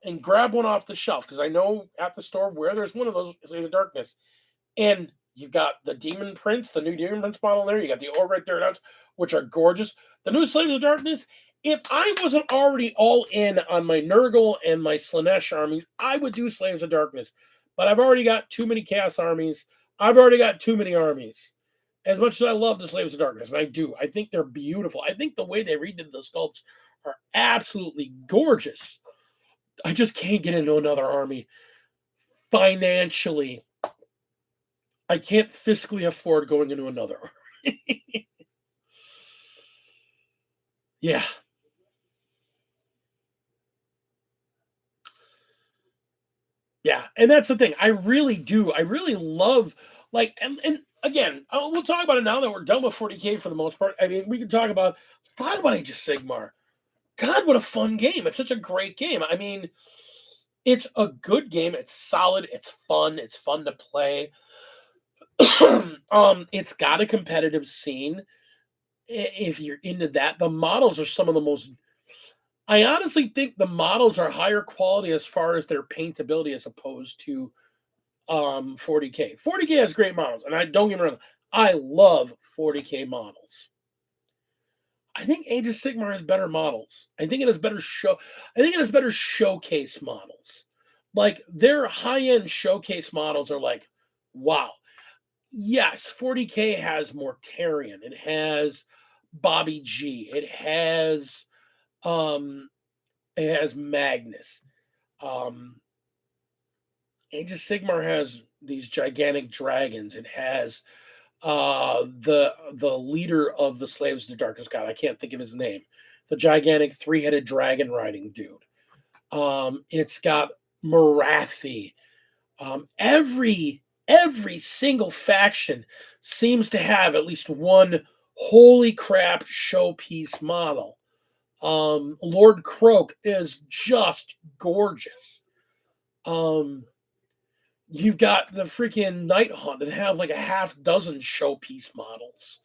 and grab one off the shelf because I know at the store where there's one of those Slaves of Darkness, and you've got the Demon Prince, the new Demon Prince model there. You got the Override Theodouts, which are gorgeous. The new Slaves of Darkness. If I wasn't already all in on my Nurgle and my Slaanesh armies, I would do Slaves of Darkness. But I've already got too many Chaos armies. I've already got too many armies. As much as I love the Slaves of Darkness, and I do, I think they're beautiful. I think the way they redid the sculpts are absolutely gorgeous. I just can't get into another army financially. I can't fiscally afford going into another army. Yeah. Yeah, and that's the thing. I really do. I really love and again, we'll talk about it now that we're done with 40K for the most part. I mean, we can talk about Age of Sigmar. God, what a fun game! It's such a great game. I mean, it's a good game. It's solid. It's fun. It's fun to play. It's got a competitive scene. If you're into that, the models are some of the most. I honestly think the models are higher quality as far as their paintability as opposed to 40K. 40K has great models, and I don't get me wrong. I love 40K models. I think Age of Sigmar has better models. I think it has better show. I think it has better showcase models. Like their high-end showcase models are like, wow. Yes, 40K has Mortarion. It has Bobby G. Um it has Magnus. Um Age of Sigmar has these gigantic dragons. It has the leader of the slaves of the darkest god. I can't think of his name. The gigantic three-headed dragon riding dude. It's got Marathi. Every single faction seems to have at least one holy crap showpiece model. Lord Croak is just gorgeous. You've got the freaking Night Hunt that have like a half dozen showpiece models.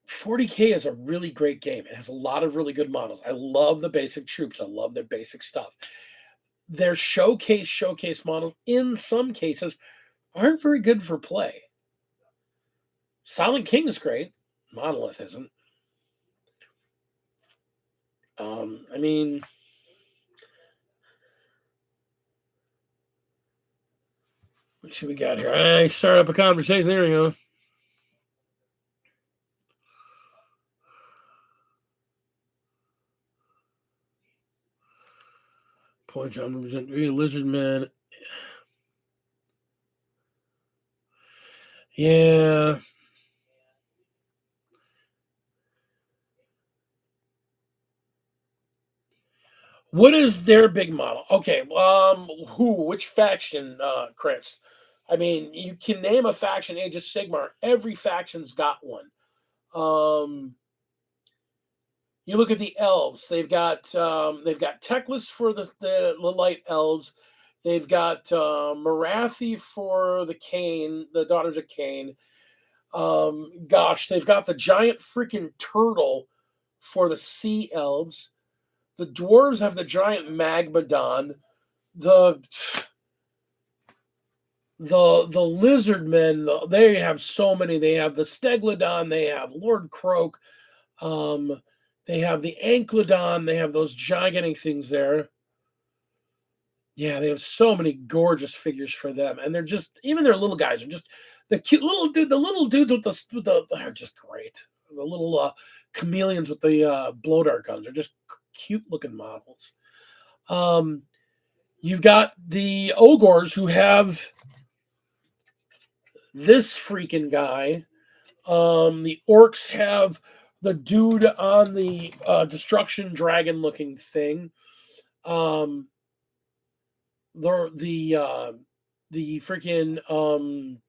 $40K is a really great game. It has a lot of really good models. I love the basic troops. I love their basic stuff. Their showcase models, in some cases, aren't very good for play. Silent King is great. Monolith isn't. I mean, what should we got here? I started up a conversation. There we go. Point John Lizard Man. Yeah. What is their big model? Okay, which faction, Chris? I mean, you can name a faction, Age of Sigmar. Every faction's got one. You look at the elves. They've got Teclis for the light elves. They've got Marathi for the Cain, the daughters of Cain. They've got the giant freaking turtle for the sea elves. The dwarves have the giant Magmadon. The the lizard men, they have so many. They have the Steglodon. They have Lord Croak. Um, they have the Anklodon. They have those gigantic things there. Yeah, they have so many gorgeous figures for them, and they're just even their little guys are just the cute little dude. The little dudes with the are just great. The little chameleons with the blow dart guns are just cute looking models. Um, you've got the ogres who have this freaking guy. The orcs have the dude on the destruction dragon looking thing. Um, the freaking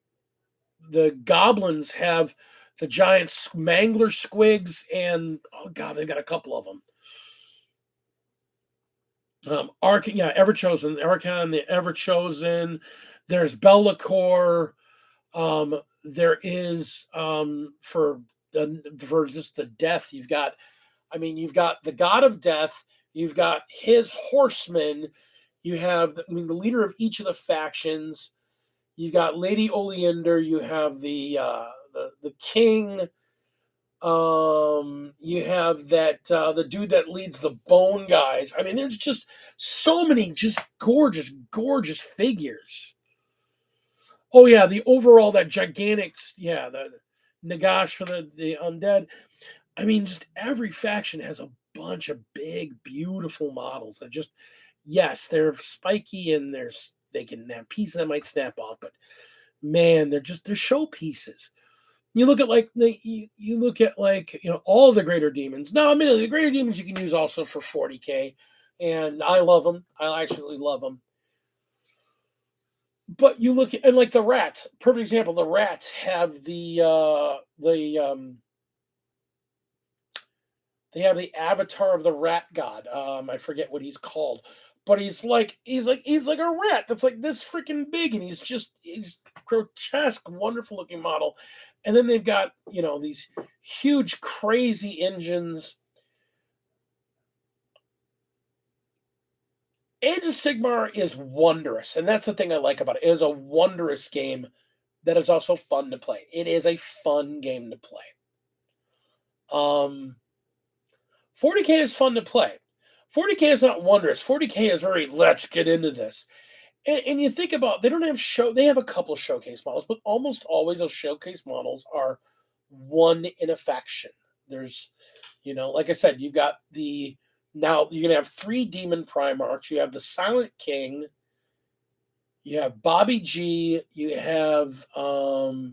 the goblins have the giant mangler squigs, and oh god, they've got a couple of them. Everchosen, Archon, the Everchosen. There's Be'lakor. There is for just the death. You've got the god of death. You've got his horsemen. You have, the leader of each of the factions. You got Lady Oleander. You have the king. You have that the dude that leads the bone guys. I mean, there's just so many just gorgeous figures. Oh yeah, the overall that gigantic, yeah, the Nagash for the undead. I mean, just every faction has a bunch of big, beautiful models that just, yes, they're spiky and they can have pieces that might snap off, but man, they're showpieces. You look at you look at all the greater demons. Now, admittedly, the greater demons you can use also for 40K, and I love them. I actually love them. But you look at, and like the rats, perfect example. The rats have they have the avatar of the rat god. I forget what he's called, but he's like a rat that's like this freaking big, and he's grotesque, wonderful looking model. And then they've got these huge, crazy engines. Age of Sigmar is wondrous, and that's the thing I like about it. It is a wondrous game that is also fun to play. It is a fun game to play. 40K is fun to play. 40K is not wondrous. 40K is very, let's get into this. And you think about, they don't have they have a couple showcase models, but almost always those showcase models are one in a faction. There's, like I said, you've got now you're going to have 3 Demon Primarchs. You have the Silent King. You have Bobby G. You have, oh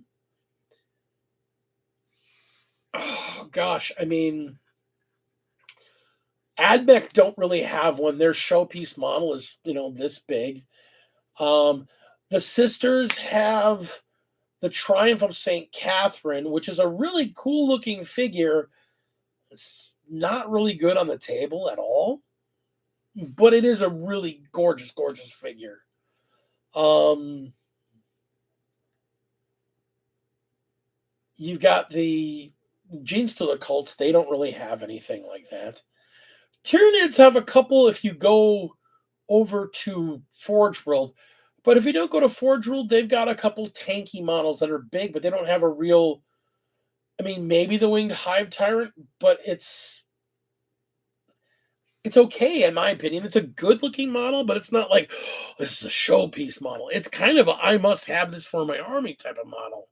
gosh, I mean, Admech don't really have one. Their showpiece model is, this big. The sisters have the Triumph of St. Catherine, which is a really cool looking figure. It's not really good on the table at all, but it is a really gorgeous, gorgeous figure. You've got the Genes to the Cults. They don't really have anything like that. Tyranids have a couple if you go over to Forge World. But if you don't go to Forge World, they've got a couple tanky models that are big, but they don't have a real... I mean, maybe the Winged Hive Tyrant, but it's okay, in my opinion. It's a good-looking model, but it's not like, oh, this is a showpiece model. It's kind of a, I must have this for my army type of model.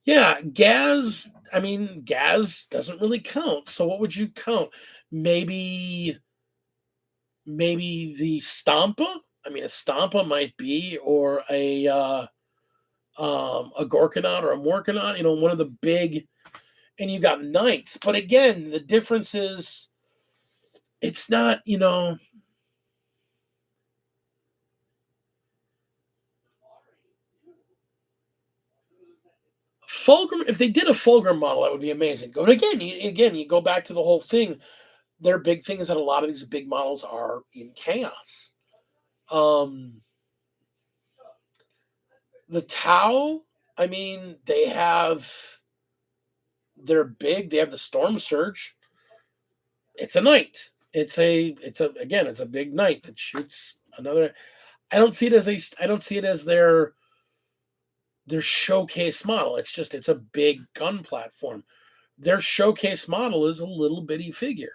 Yeah, Gaz, I mean, Gaz doesn't really count. So what would you count? Maybe the Stampa? I mean, a Stampa might be, or a Gorkanaut or a Morkanaut, one of the big, and you got Knights. But again, the difference is it's not, Fulgrim. If they did a Fulgrim model, that would be amazing. But again, you go back to the whole thing. Their big thing is that a lot of these big models are in chaos. The Tau, I mean, they're big. They have the Storm Surge. It's a knight. It's a big knight that shoots another. I don't see it as their showcase model. It's a big gun platform. Their showcase model is a little bitty figure,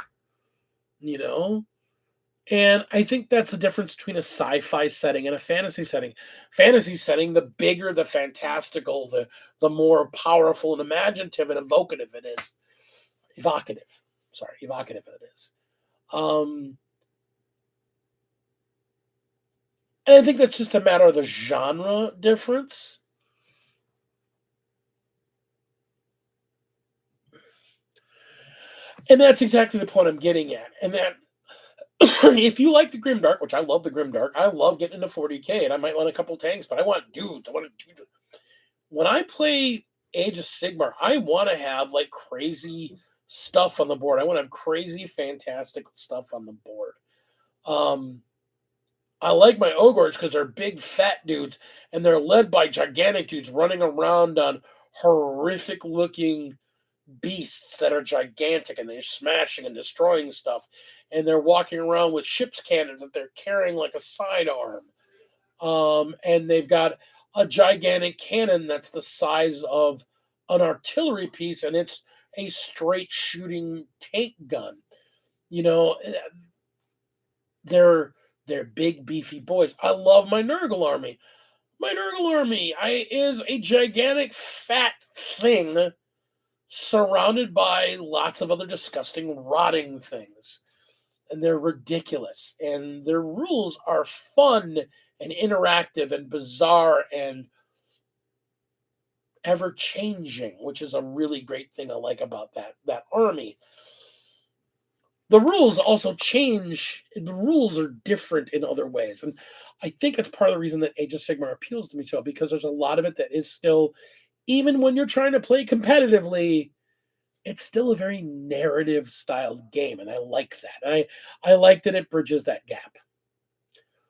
And I think that's the difference between a sci-fi setting and a fantasy setting. Fantasy setting, the bigger the fantastical, the more powerful and imaginative and evocative it is. Evocative it is. And I think that's just a matter of the genre difference. And that's exactly the point I'm getting at. And that if you like the Grimdark, which I love the Grimdark, I love getting into 40K, and I might run a couple tanks, but I want dudes. When I play Age of Sigmar, I want to have like crazy stuff on the board. I want to have crazy, fantastic stuff on the board. I like my Ogres because they're big, fat dudes, and they're led by gigantic dudes running around on horrific-looking beasts that are gigantic, and they're smashing and destroying stuff, and they're walking around with ship's cannons that they're carrying like a sidearm. And they've got a gigantic cannon that's the size of an artillery piece, and it's a straight shooting tank gun. They're big, beefy boys. I love my Nurgle army. My Nurgle army is a gigantic, fat thing surrounded by lots of other disgusting, rotting things. And they're ridiculous. And their rules are fun and interactive and bizarre and ever-changing, which is a really great thing I like about that army. The rules also change. The rules are different in other ways. And I think it's part of the reason that Age of Sigmar appeals to me so, because there's a lot of it that is still, even when you're trying to play competitively, it's still a very narrative-styled game, and I like that. And I like that it bridges that gap.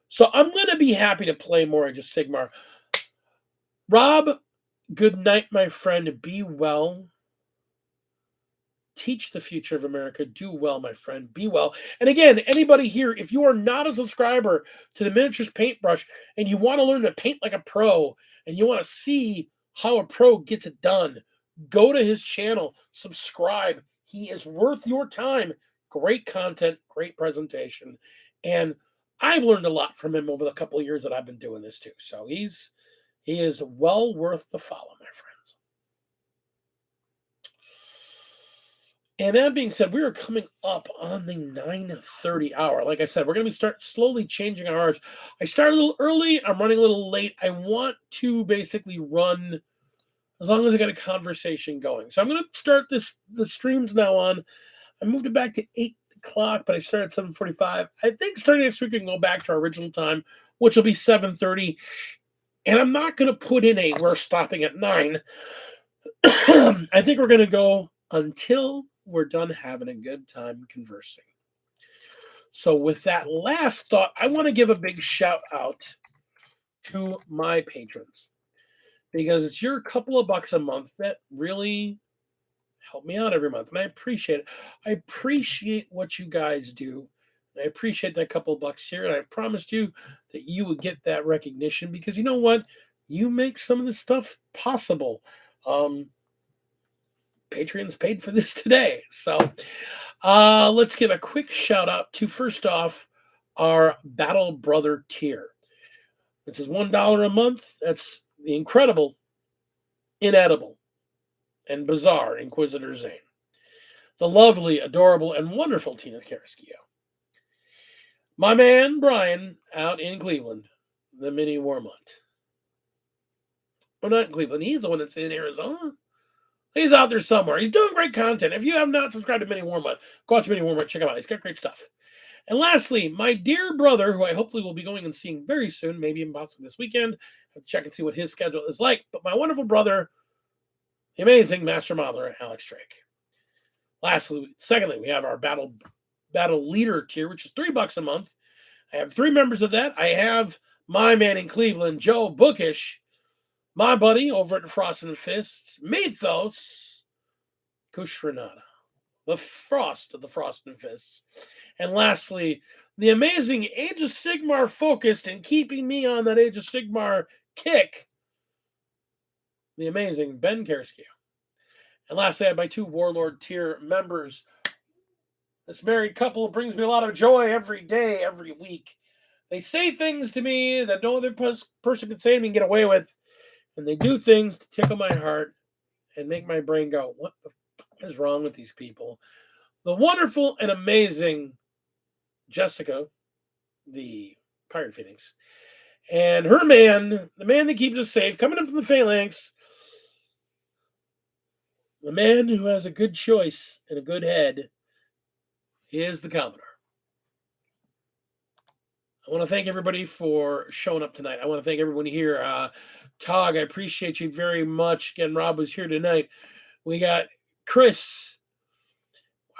So I'm going to be happy to play more Age of Sigmar. Rob, good night, my friend. Be well. Teach the future of America. Do well, my friend. Be well. And again, anybody here, if you are not a subscriber to the Miniatures Paintbrush and you want to learn to paint like a pro and you want to see how a pro gets it done, go to his channel, subscribe. He is worth your time. Great content, great presentation. And I've learned a lot from him over the couple of years that I've been doing this too. So he is well worth the follow, my friends. And that being said, we are coming up on the 9:30 hour. Like I said, we're going to start slowly changing our hours. I started a little early. I'm running a little late. I want to basically run as long as I got a conversation going. So I'm going to start the streams now on. I moved it back to 8 o'clock, but I started at 7:45. I think starting next week we can go back to our original time, which will be 7:30. And I'm not going to put in we're stopping at 9. I think we're going to go until we're done having a good time conversing. So with that last thought, I want to give a big shout out to my patrons, because it's your couple of bucks a month that really help me out every month. And I appreciate it. I appreciate what you guys do. I appreciate that couple of bucks here. And I promised you that you would get that recognition, because you know what? You make some of this stuff possible. Patreon's paid for this today. So let's give a quick shout out to, first off, our Battle Brother tier. This is $1 a month. That's the incredible, inedible, and bizarre Inquisitor Zane. The lovely, adorable, and wonderful Tina Karaskio. My man, Brian, out in Cleveland, the mini Warmont. Well, not in Cleveland. He's the one that's in Arizona. He's out there somewhere. He's doing great content. If you have not subscribed to Mini Warmont, go out to Mini Warmont. Check him out. He's got great stuff. And lastly, my dear brother, who I hopefully will be going and seeing very soon, maybe even possibly this weekend. I have to check and see what his schedule is like. But my wonderful brother, the amazing Master Modeler, Alex Drake. Secondly, we have our Battle Leader tier, which is $3 a month. I have 3 members of that. I have my man in Cleveland, Joe Bookish, my buddy over at Frost and Fists, Mythos Kushranada, the Frost of the Frost and Fists. And lastly, the amazing Age of Sigmar focused and keeping me on that Age of Sigmar kick, the amazing Ben Karaskio. And lastly, I have my 2 Warlord tier members. This married couple brings me a lot of joy every day, every week. They say things to me that no other person can say to me and get away with. And they do things to tickle my heart and make my brain go, what the fuck is wrong with these people? The wonderful and amazing Jessica, the Pirate Phoenix, and her man, the man that keeps us safe, coming in from the Phalanx, the man who has a good choice and a good head, is the Commodore. I want to thank everybody for showing up tonight. I want to thank everyone here. Tog, I appreciate you very much. Again, Rob was here tonight. We got Chris.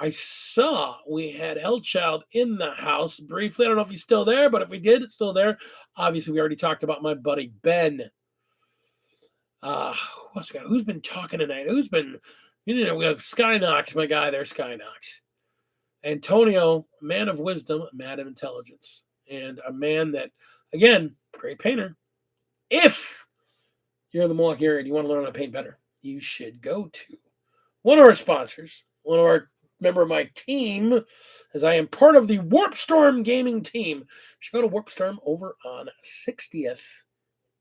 I saw we had Hellchild in the house briefly. I don't know if he's still there, but if we did, it's still there. Obviously, we already talked about my buddy Ben. Who's been talking tonight? We have Skynox, my guy there, Skynox. Antonio, a man of wisdom, a man of intelligence, and a man that, again, great painter. If you're in the Mohawk area and you want to learn how to paint better, you should go to one of our sponsors, member of my team, as I am part of the Warp Storm gaming team. You should go to Warp Storm over on 60th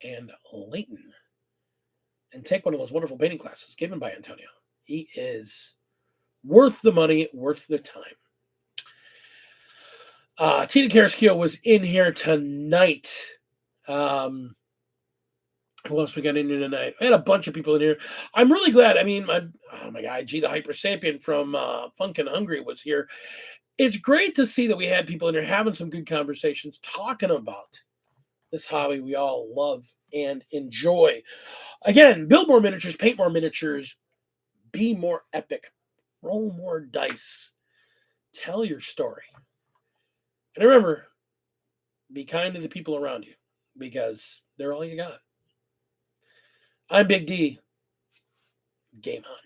and Layton and take one of those wonderful painting classes given by Antonio. He is worth the money, worth the time. Tina Karaskio was in here tonight. Who else we got in here tonight? I had a bunch of people in here. I'm really glad. I mean, my guy, G the Hyper Sapien from Funkin' Hungry was here. It's great to see that we had people in here having some good conversations, talking about this hobby we all love and enjoy. Again, build more miniatures, paint more miniatures, be more epic, roll more dice, tell your story. And remember, be kind to the people around you, because they're all you got. I'm Big D. Game on.